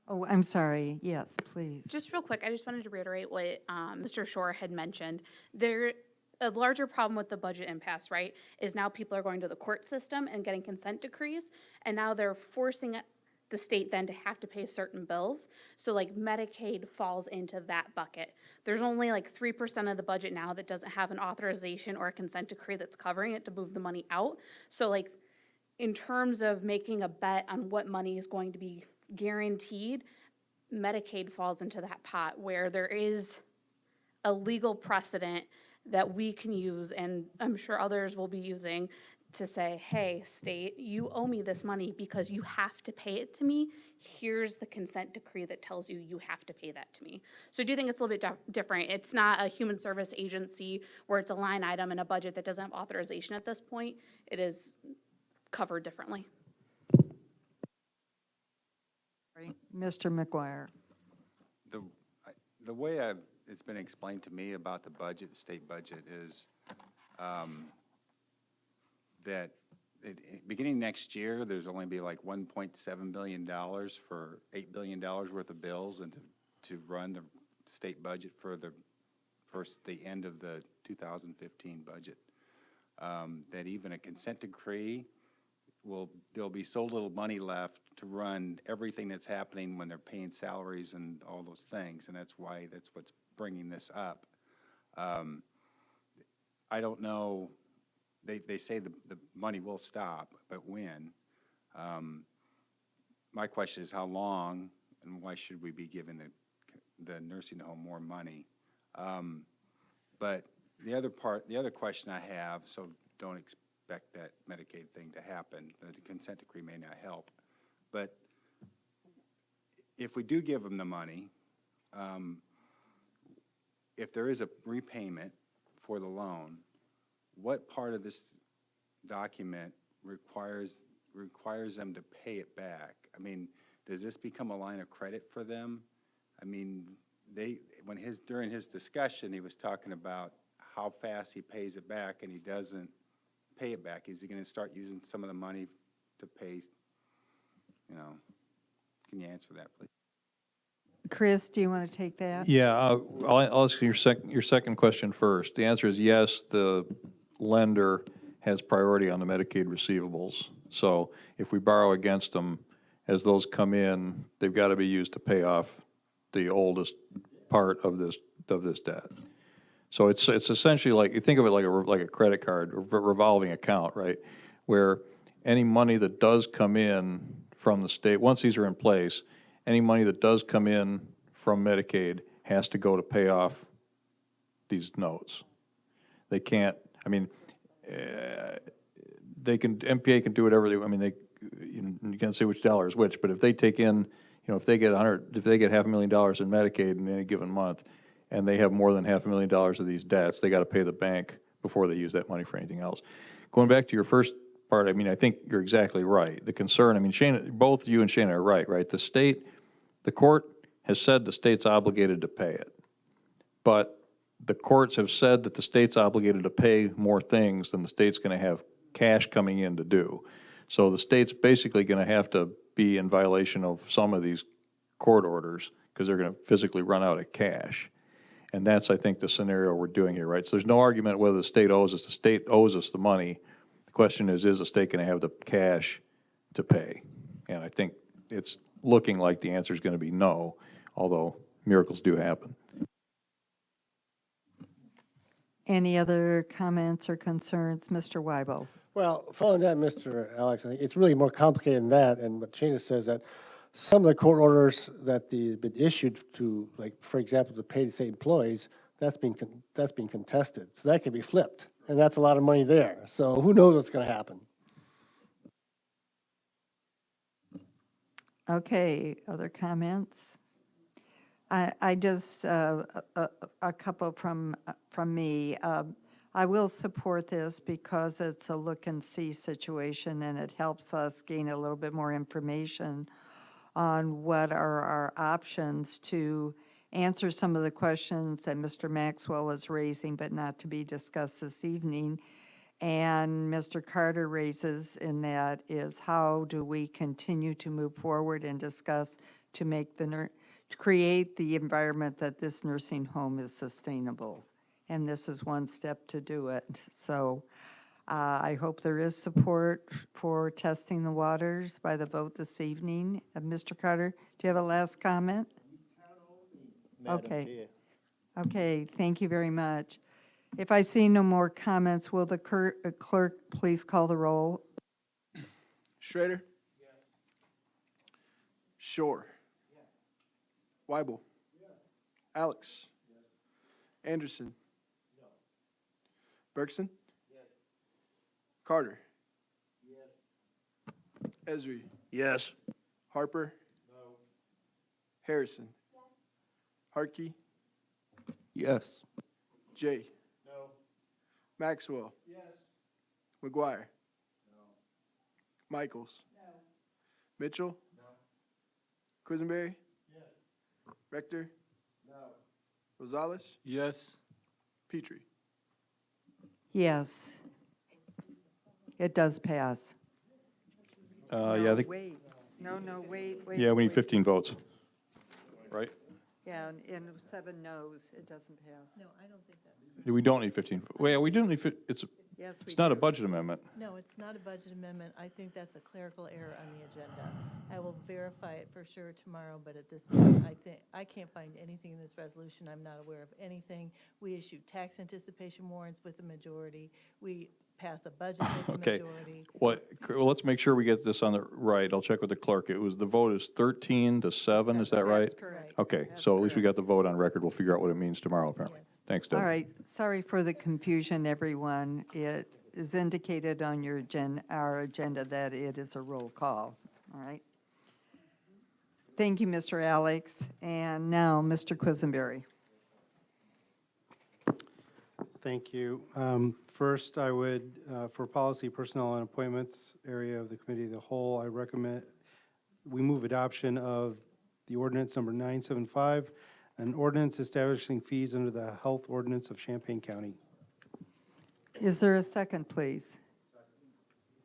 Oh, I'm sorry. Yes, please. Just real quick, I just wanted to reiterate what Mr. Shore had mentioned. A larger problem with the budget impasse, right, is now people are going to the court system and getting consent decrees, and now they're forcing the state then to have to pay certain bills. So like Medicaid falls into that bucket. There's only like 3% of the budget now that doesn't have an authorization or a consent decree that's covering it to move the money out. So like in terms of making a bet on what money is going to be guaranteed, Medicaid falls into that pot where there is a legal precedent that we can use, and I'm sure others will be using, to say, hey, state, you owe me this money because you have to pay it to me. Here's the consent decree that tells you you have to pay that to me. So I do think it's a little bit different. It's not a human service agency where it's a line item in a budget that doesn't have authorization at this point. It is covered differently. Mr. McGuire. The way it's been explained to me about the budget, the state budget, is that beginning next year, there's only be like $1.7 billion for $8 billion worth of bills, and to run the state budget for the end of the 2015 budget. That even a consent decree there'll be so little money left to run everything that's happening when they're paying salaries and all those things, and that's what's bringing this up. I don't know. They say the money will stop, but when? My question is how long, and why should we be giving the nursing home more money? But the other question I have, so don't expect that Medicaid thing to happen. The consent decree may not help. But if we do give them the money, if there is a repayment for the loan, what part of this document requires them to pay it back? I mean, does this become a line of credit for them? I mean, during his discussion, he was talking about how fast he pays it back, and he doesn't pay it back. Is he going to start using some of the money to pay, can you answer that, please? Chris, do you want to take that? Yeah, I'll ask your second question first. The answer is yes, the lender has priority on the Medicaid receivables. So if we borrow against them, as those come in, they've got to be used to pay off the oldest part of this debt. So it's essentially like, you think of it like a credit card, or revolving account, right? Where any money that does come in from the state, once these are in place, any money that does come in from Medicaid has to go to pay off these notes. They can't, I mean, MPA can do whatever they, I mean, you can't say which dollar is which, but if they take in, if they get $500,000 in Medicaid in any given month, and they have more than $500,000 of these debts, they got to pay the bank before they use that money for anything else. Going back to your first part, I mean, I think you're exactly right. The concern, I mean, Shana, both you and Shana are right? The court has said the state's obligated to pay it. But the courts have said that the state's obligated to pay more things than the state's going to have cash coming in to do. So the state's basically going to have to be in violation of some of these court orders because they're going to physically run out of cash. And that's, I think, the scenario we're doing here, right? So there's no argument whether the state owes us. The state owes us the money. The question is the state going to have the cash to pay? And I think it's looking like the answer is going to be no, although miracles do happen. Any other comments or concerns? Mr. Weibel? Well, following that, Mr. Alex, I think it's really more complicated than that, and what Shana says that some of the court orders that have been issued to, like, for example, to pay the state employees, that's being contested. So that can be flipped, and that's a lot of money there. So who knows what's going to happen? Okay, other comments? I just, a couple from me. I will support this because it's a look and see situation, and it helps us gain a little bit more information on what are our options to answer some of the questions that Mr. Maxwell is raising, but not to be discussed this evening. And Mr. Carter raises in that is how do we continue to move forward and discuss to make to create the environment that this nursing home is sustainable. And this is one step to do it. So I hope there is support for testing the waters by the vote this evening. Mr. Carter, do you have a last comment? Okay. Okay, thank you very much. If I see no more comments, will the clerk please call the roll? Schrader? Yes. Shore? Yes. Weibel? Yes. Alex? Yes. Anderson? No. Bergson? Yes. Carter? Yes. Esri? Yes. Harper? No. Harrison? Yes. Harkey? Yes. Jay? No. Maxwell? Yes. McGuire? No. Michaels? No. Mitchell? No. Quisenberry? Yes. Rector? No. Rosales? Yes. Petrie? Yes. It does pass. Yeah, I think, Wait, no, wait. yeah, we need wait. 15 votes, right? Yeah, and 7 noes, it doesn't pass. No, I don't think that's. We don't need 15. Well, yeah, we do need, Yes, we it's not a do. budget amendment. No, it's not a budget amendment. I think that's a clerical error on the agenda. I will verify it for sure tomorrow, but at this point, I can't find anything in this resolution. I'm not aware of anything. We issued tax anticipation warrants with the majority. We passed a budget with the Okay. majority. Well, let's make sure we get this on the right. I'll check with the clerk. The vote is 13 to 7, is that right? That's correct. Okay, That's so at least we correct. got the vote on record. We'll figure out what it means tomorrow, apparently. Yes. Thanks, Deb. All right, sorry for the confusion, everyone. It is indicated on our agenda that it is a roll call, all right? Thank you, Mr. Alex. And now, Mr. Quisenberry. Thank you. First, I would, for policy, personnel, and appointments area of the committee of the whole, I recommend we move adoption of the ordinance number 975, an ordinance establishing fees under the health ordinance of Champaign County. Is there a second, please?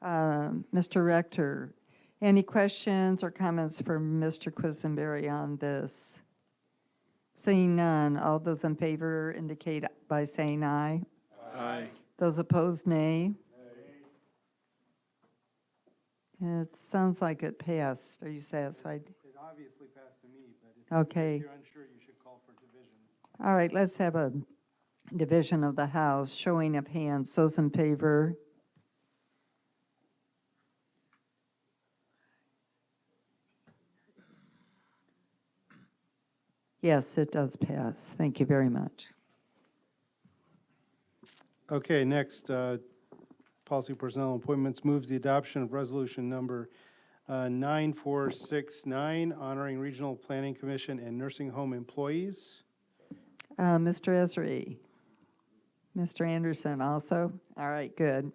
Mr. Rector, any questions or comments for Mr. Quisenberry on this? Seeing none, all those in favor indicate by saying aye. Aye. Those opposed, nay. It sounds like it passed. Are you satisfied? It obviously passed to me, but Okay. if you're unsure, you should call for division. All right, let's have a division of the House, showing of hands. Those in favor? Yes, it does pass. Thank you very much. Okay, next, policy, personnel, and appointments moves the adoption of resolution number 9469, honoring Regional Planning Commission and nursing home employees. Mr. Esri? Mr. Anderson also? All right, good.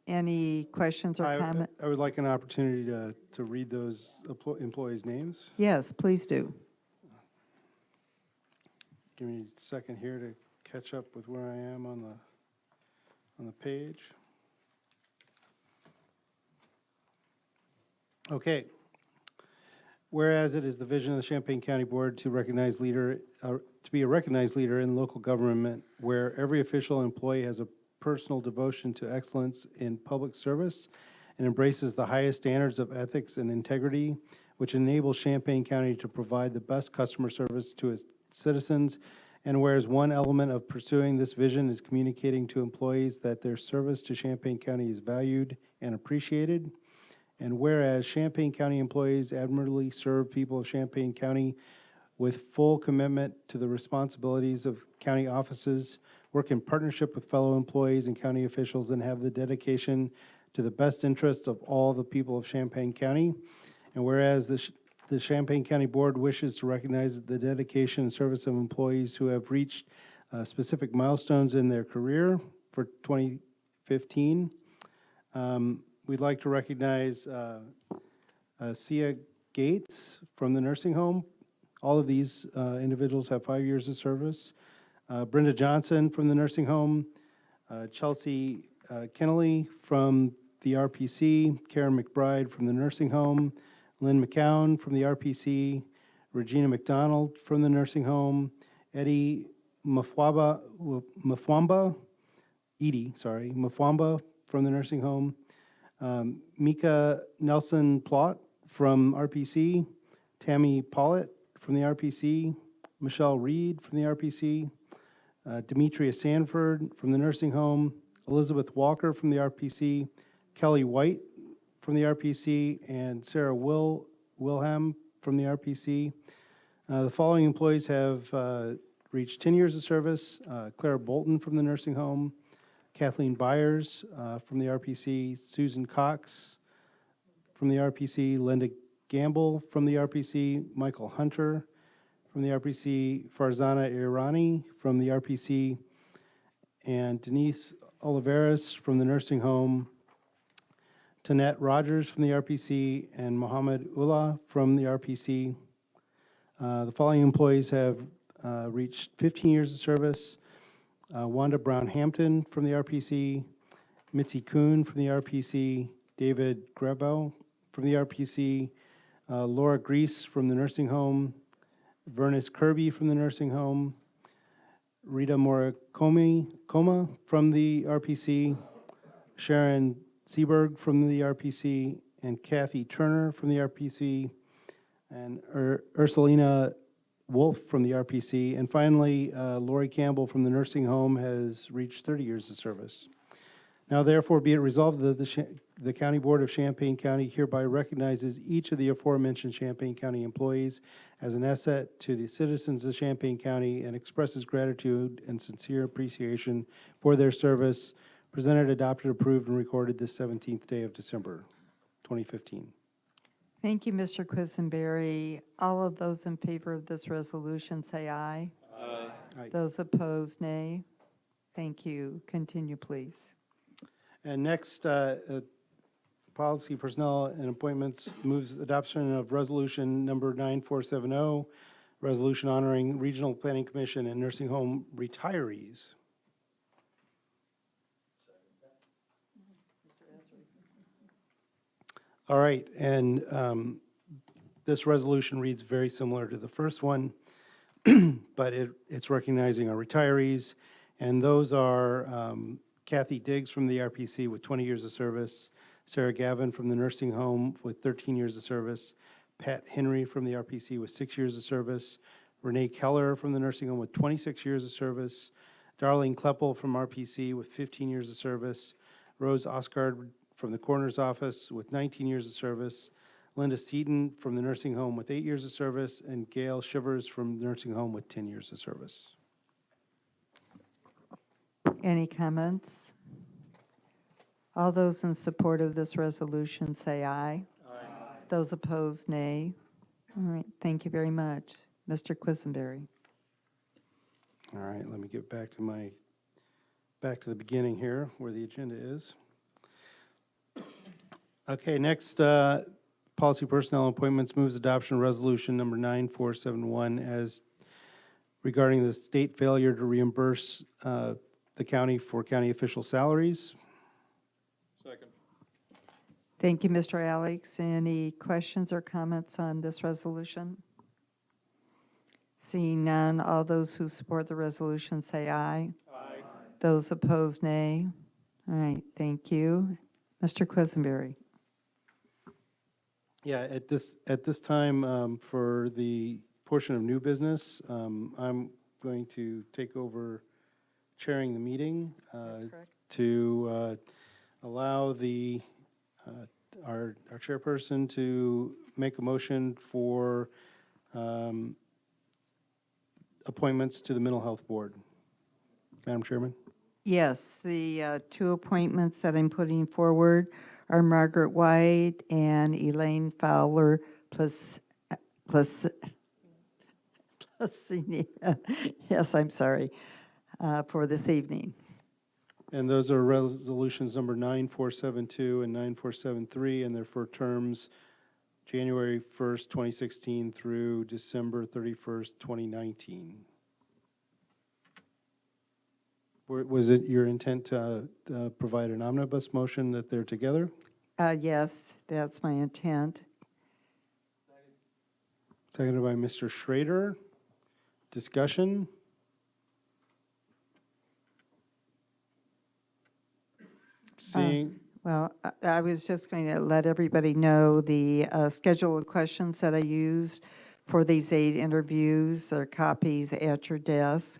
Any questions or comments? I would like an opportunity to read those employees' names. Yes, please do. Give me a second here to catch up with where I am on the page. Okay. Whereas it is the vision of the Champaign County Board to recognize to be a recognized leader in local government, where every official and employee has a personal devotion to excellence in public service and embraces the highest standards of ethics and integrity, which enables Champaign County to provide the best customer service to its citizens. And whereas one element of pursuing this vision is communicating to employees that their service to Champaign County is valued and appreciated. And whereas Champaign County employees admirably serve people of Champaign County with full commitment to the responsibilities of county offices, work in partnership with fellow employees and county officials, and have the dedication to the best interest of all the people of Champaign County. And whereas the Champaign County Board wishes to recognize the dedication and service of employees who have reached specific milestones in their career for 2015, we'd like to recognize Sia Gates from the nursing home. All of these individuals have 5 years of service. Brenda Johnson from the nursing home, Chelsea Kennelly from the RPC, Karen McBride from the nursing home, Lynn McCown from the RPC, Regina McDonald from the nursing home, Edie Mafwamba from the nursing home, Mika Nelson Plot from RPC, Tammy Pollitt from the RPC, Michelle Reed from the RPC, Demetria Sanford from the nursing home, Elizabeth Walker from the RPC, Kelly White from the RPC, and Sarah Wilhelm from the RPC. The following employees have reached 10 years of service: Claire Bolton from the nursing home, Kathleen Byers from the RPC, Susan Cox from the RPC, Linda Gamble from the RPC, Michael Hunter from the RPC, Farzana Irani from the RPC, and Denise Oliveras from the nursing home, Tanette Rogers from the RPC, and Mohammed Ullah from the RPC. The following employees have reached 15 years of service: Wanda Brown Hampton from the RPC, Mitzi Kuhn from the RPC, David Grebo from the RPC, Laura Grease from the nursing home, Vernis Kirby from the nursing home, Rita Coma from the RPC, Sharon Seberg from the RPC, and Kathy Turner from the RPC, and Ursulina Wolf from the RPC. And finally, Lori Campbell from the nursing home has reached 30 years of service. Now therefore be it resolved that the County Board of Champaign County hereby recognizes each of the aforementioned Champaign County employees as an asset to the citizens of Champaign County and expresses gratitude and sincere appreciation for their service, presented, adopted, approved, and recorded this 17th day of December, 2015. Thank you, Mr. Quisenberry. All of those in favor of this resolution say aye. Aye. Aye. Those opposed, nay. Thank you. Continue, please. And next, Policy, Personnel, and Appointments moves adoption of Resolution Number 9470, resolution honoring Regional Planning Commission and nursing home retirees. All right, and this resolution reads very similar to the first one, but it's recognizing our retirees, and those are Kathy Diggs from the RPC with 20 years of service, Sarah Gavin from the nursing home with 13 years of service, Pat Henry from the RPC with 6 years of service, Renee Keller from the nursing home with 26 years of service, Darlene Kleppel from RPC with 15 years of service, Rose Osgard from the coroner's office with 19 years of service, Linda Seaton from the nursing home with 8 years of service, and Gail Shivers from the nursing home with 10 years of service. Any comments? All those in support of this resolution say aye. Aye. Those opposed, nay. All right, thank you very much. Mr. Quisenberry. All right, let me get back to the beginning here where the agenda is. Okay, next, Policy, Personnel, and Appointments moves adoption of Resolution Number 9471 as regarding the state failure to reimburse the county for county official salaries. Second. Thank you, Mr. Alex. Any questions or comments on this resolution? Seeing none, all those who support the resolution say aye. Aye. Those opposed, nay. All right, thank you. Mr. Quisenberry. Yeah, at this time, for the portion of new business, I'm going to take over chairing the meeting. That's correct. To allow our chairperson to make a motion for appointments to the Mental Health Board. Madam Chairman? Yes, the two appointments that I'm putting forward are Margaret White and Elaine Fowler yes, I'm sorry, for this evening. And those are resolutions number 9472 and 9473, and they're for terms January 1st, 2016 through December 31st, 2019. Was it your intent to provide an omnibus motion that they're together? Yes, that's my intent. Seconded by Mr. Schrader. Discussion? Seeing, Well, I was just going to let everybody know the schedule of questions that I used for these 8 interviews are copies at your desk.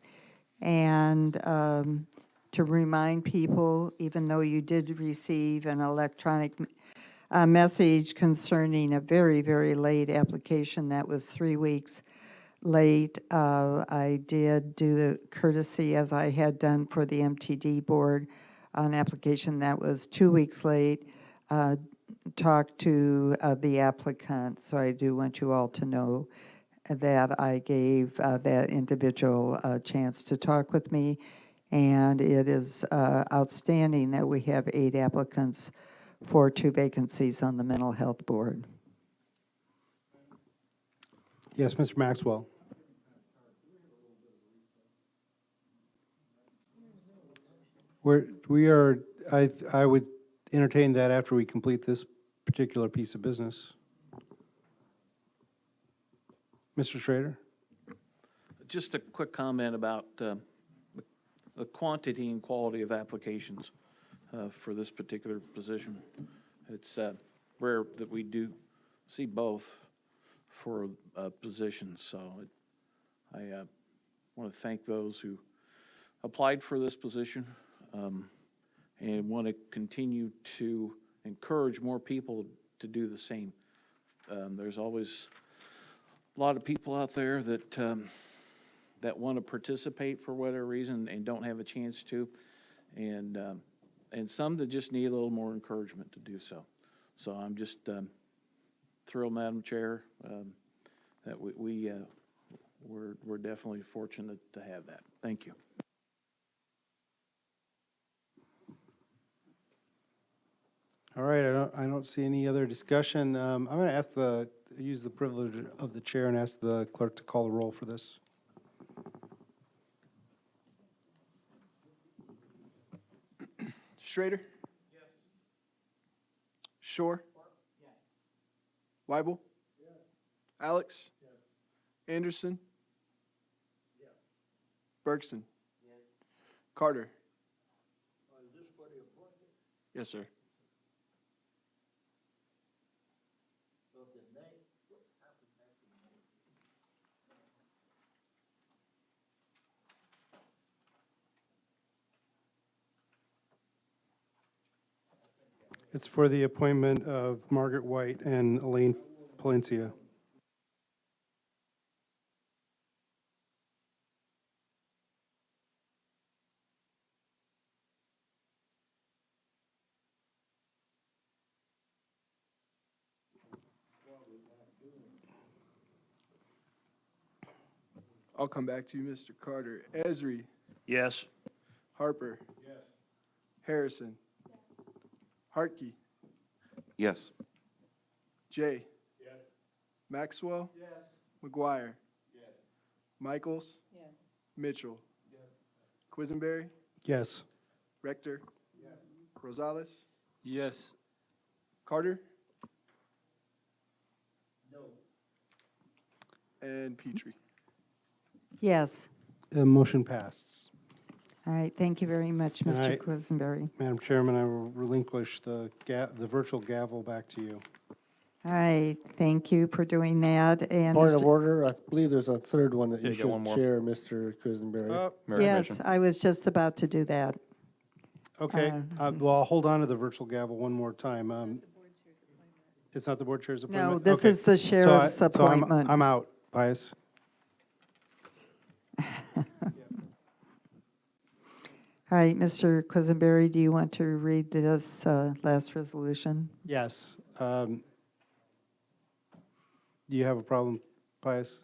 And to remind people, even though you did receive an electronic message concerning a very, very late application that was 3 weeks late, I did do the courtesy, as I had done for the MTD board, an application that was 2 weeks late, talk to the applicant. So I do want you all to know that I gave that individual a chance to talk with me, and it is outstanding that we have 8 applicants for 2 vacancies on the Mental Health Board. yes, Mr. Maxwell. I would entertain that after we complete this particular piece of business. Mr. Schrader? Just a quick comment about the quantity and quality of applications for this particular position. It's rare that we do see both for positions, so I want to thank those who applied for this position and want to continue to encourage more people to do the same. There's always a lot of people out there that that want to participate for whatever reason and don't have a chance to, and some that just need a little more encouragement to do so. So I'm just thrilled, Madam Chair, that we're definitely fortunate to have that. Thank you. All right, I don't see any other discussion. I'm going to use the privilege of the chair and ask the clerk to call the roll for this. Schrader? Yes. Shore? Yes. Weibel? Yes. Alex? Yes. Anderson? Yes. Bergson? Yes. Carter? Is this for the appointment? Yes, sir. It's for the appointment of Margaret White and Elaine Palencia. I'll come back to you, Mr. Carter. Esri? Yes. Harper? Yes. Harrison? Yes. Hartke? Yes. Jay? Yes. Maxwell? Yes. McGuire? Yes. Michaels? Yes. Mitchell? Yes. Quisenberry? Yes. Rector? Yes. Rosales? Yes. Carter? No. And Petrie. Yes. The motion passed. All right, thank you very much, And Mr. I- Quisenberry. Madam Chairman, I will relinquish the virtual gavel back to you. All right, thank you for doing that, and. Point of Mr. order, I believe there's a third one that Yeah, you you got one should more. chair, Mr. Quisenberry. Merit Yes, Commission. I was just about to do that. Okay, well, I'll hold on to the virtual gavel one more time. It's not the board chair's appointment? No, this Okay. is the sheriff's appointment. I'm out, Pius. All right, Mr. Quisenberry, do you want to read this last resolution? Yes. Do you have a problem, Pius?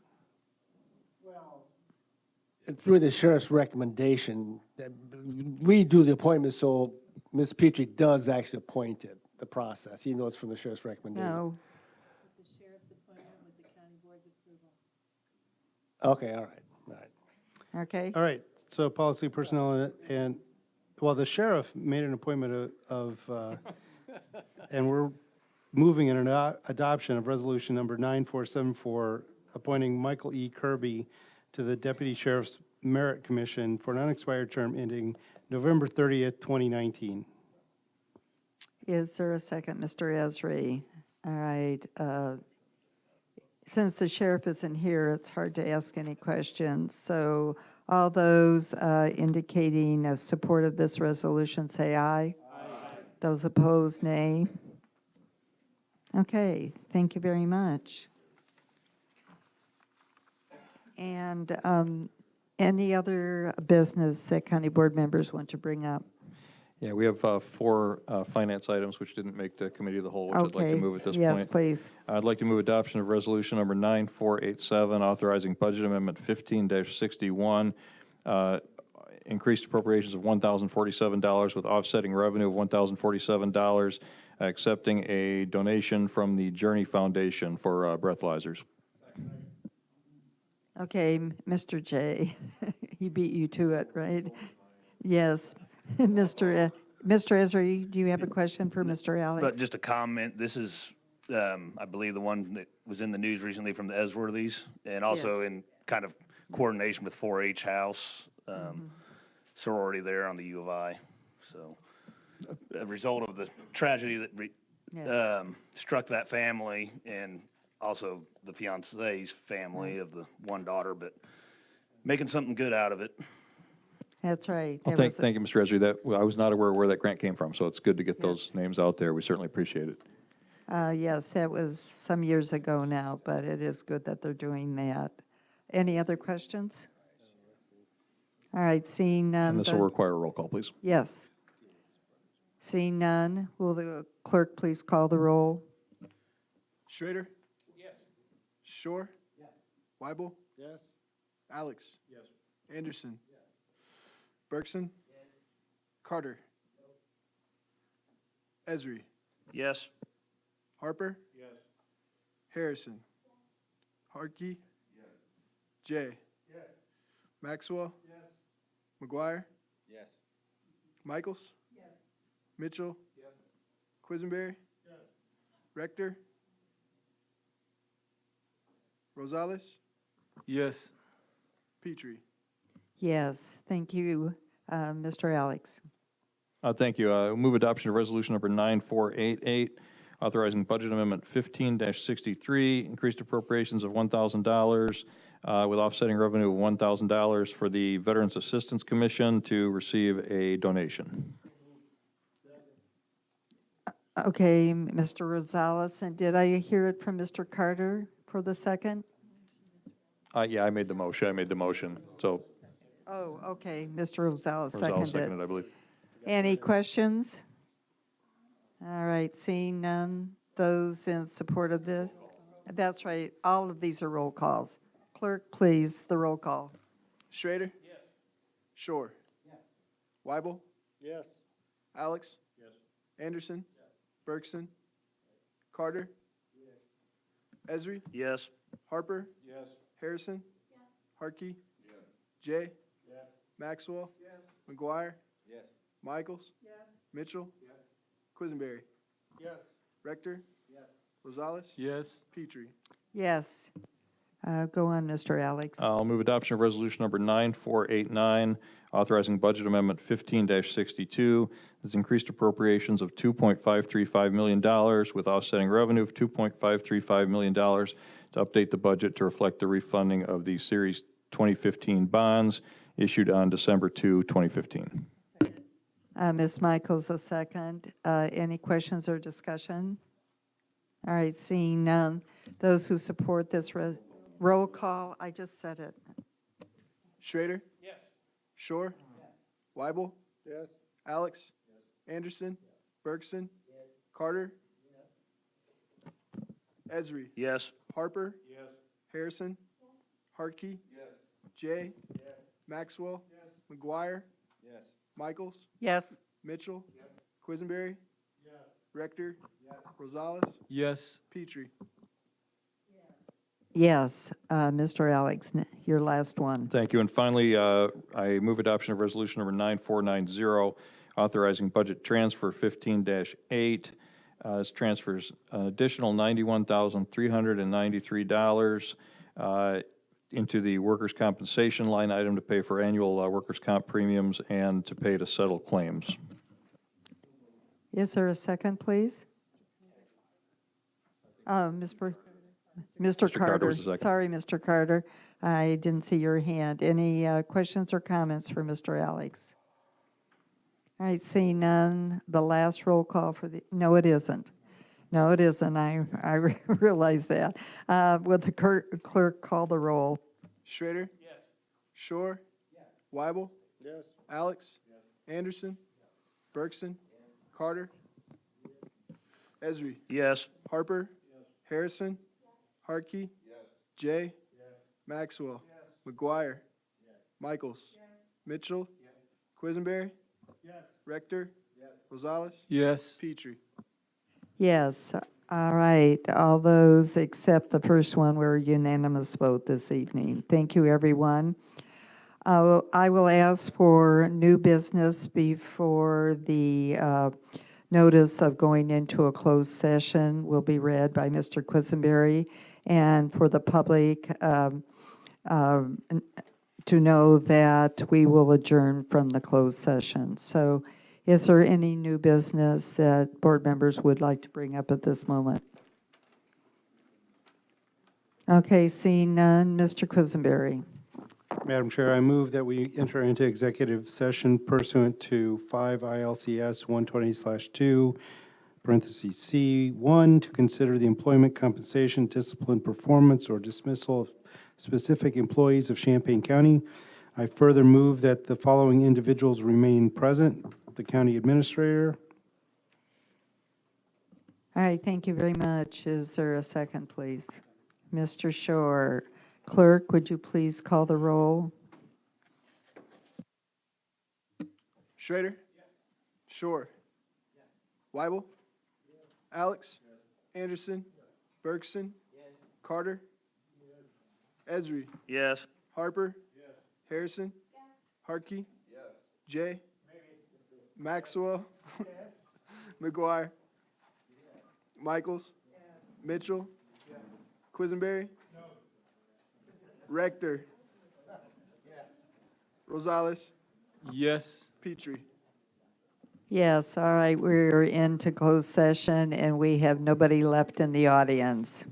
It's really the sheriff's recommendation. We do the appointment, so Ms. Petrie does actually appoint it, the process, even though it's from the sheriff's recommendation. No. Okay, all right. Okay. All right, so policy, personnel, and, well, the sheriff made an appointment and we're moving an adoption of resolution number 9474, appointing Michael E. Kirby to the Deputy Sheriff's Merit Commission for an unexpired term ending November 30th, 2019. Is there a second, Mr. Esri? All right. Since the sheriff isn't here, it's hard to ask any questions. So all those indicating support of this resolution, say aye. Aye. Those opposed, nay. Okay, thank you very much. And any other business that county board members want to bring up? Yeah, we have 4 finance items which didn't make the committee of the whole, which I'd like to Okay, move at this point. yes, please. I'd like to move adoption of resolution number 9487, authorizing budget amendment 15-61, increased appropriations of $1,047 with offsetting revenue of $1,047, accepting a donation from the Journey Foundation for breathalyzers. Okay, Mr. J, he beat you to it, right? Yes. Mr. Esri, do you have a question for Mr. Alex? But just a comment, this is, I believe, the one that was in the news recently from the Esworthys, and also Yes. in kind of coordination with 4-H House, sorority there on the U of I. So, a result of the tragedy that Yes. struck that family, and also the fiance's family of the one daughter, but making something good out of it. That's right. Well, There thank you, Mr. Esri. I was not aware where that grant came from, so it's good to get those names out there. We certainly appreciate it. Yes, that was some years ago now, but it is good that they're doing that. Any other questions? All right, seeing none. And this will require a roll call, please. Yes. Seeing none, will the clerk please call the roll? Schrader? Yes. Shore? Yes. Weibel? Yes. Alex? Yes. Anderson? Yes. Bergson? Yes. Carter? No. Esri? Yes. Harper? Yes. Harrison? Harkey? Yes. Jay? Yes. Maxwell? Yes. McGuire? Yes. Michaels? Yes. Mitchell? Yes. Quisenberry? Yes. Rector? Rosales? Yes. Petrie? Yes, thank you, Mr. Alex. Thank you. Move adoption of resolution number 9488, authorizing budget amendment 15-63, increased appropriations of $1,000 with offsetting revenue of $1,000 for the Veterans Assistance Commission to receive a donation. Okay, Mr. Rosales, and did I hear it from Mr. Carter for the second? Yeah, I made the motion. So Oh, okay, Mr. Rosales Rosales seconded, seconded. I believe. Any questions? All right, seeing none, those in support of this? That's right, all of these are roll calls. Clerk, please, the roll call. Schrader? Yes. Shore? Yes. Weibel? Yes. Alex? Yes. Anderson? Yes. Bergson? Carter? Yes. Esri? Yes. Harper? Yes. Harrison? Yes. Harkey? Yes. Jay? Yes. Maxwell? Yes. McGuire? Yes. Michaels? Yes. Mitchell? Yes. Quisenberry? Yes. Rector? Yes. Rosales? Yes. Petrie? Yes. Go on, Mr. Alex. I'll move adoption of resolution number 9489, authorizing budget amendment 15-62. This increased appropriations of $2.535 million with offsetting revenue of $2.535 million to update the budget to reflect the refunding of the Series 2015 bonds issued on December 2, 2015. Ms. Michaels, a second. Any questions or discussion? All right, seeing none. Those who support this roll call, I just said it. Schrader? Yes. Shore? Yes. Weibel? Yes. Alex? Yes. Anderson? Yes. Bergson? Yes. Carter? Yes. Esri? Yes. Harper? Yes. Harrison? Yes. Hartke? Yes. Jay? Yes. Maxwell? Yes. McGuire? Yes. Michaels? Yes. Mitchell? Yes. Quisenberry? Yes. Rector? Yes. Rosales? Yes. Petrie? Yes. Mr. Alex, your last one. Thank you. And finally, I move adoption of resolution number 9490, authorizing budget transfer 15-8. This transfers an additional $91,393 into the workers' compensation line item to pay for annual workers' comp premiums and to pay to settle claims. Is there a second, please? Mr. Carter was Carter. the second. Sorry, Mr. Carter. I didn't see your hand. Any questions or comments for Mr. Alex? All right, seeing none, the last roll call for the, no, it isn't. No, it isn't. I realize that. Will the clerk call the roll? Schrader? Yes. Shore? Yes. Weibel? Yes. Alex? Yes. Anderson? Yes. Bergson? Yes. Carter? Yes. Esri? Yes. Harper? Yes. Harrison? Yes. Hartke? Yes. Jay? Yes. Maxwell? Yes. McGuire? Yes. Michaels? Yes. Mitchell? Yes. Quisenberry? Yes. Rector? Yes. Rosales? Yes. Petrie? Yes. All right. All those except the first one were unanimous vote this evening. Thank you, everyone. I will ask for new business before the notice of going into a closed session will be read by Mr. Quisenberry, and for the public to know that we will adjourn from the closed session. So is there any new business that board members would like to bring up at this moment? Okay, seeing none, Mr. Quisenberry. Madam Chair, I move that we enter into executive session pursuant to 5 ILCS 120/2, parentheses C1, to consider the employment, compensation, discipline, performance, or dismissal of specific employees of Champaign County. I further move that the following individuals remain present: the county administrator. All right, thank you very much. Is there a second, please? Mr. Shore. Clerk, would you please call the roll? Schrader? Yes. Shore? Yes. Weibel? Yes. Alex? Yes. Anderson? Yes. Bergson? Yes. Carter? Yes. Esri? Yes. Harper? Yes. Harrison? Yes. Hartke? Yes. Jay? Maybe. Maxwell? Yes. McGuire? Yes. Michaels? Yes. Mitchell? Yes. Quisenberry? No. Rector? Yes. Rosales? Yes. Petrie? Yes, all right, we're into closed session and we have nobody left in the audience.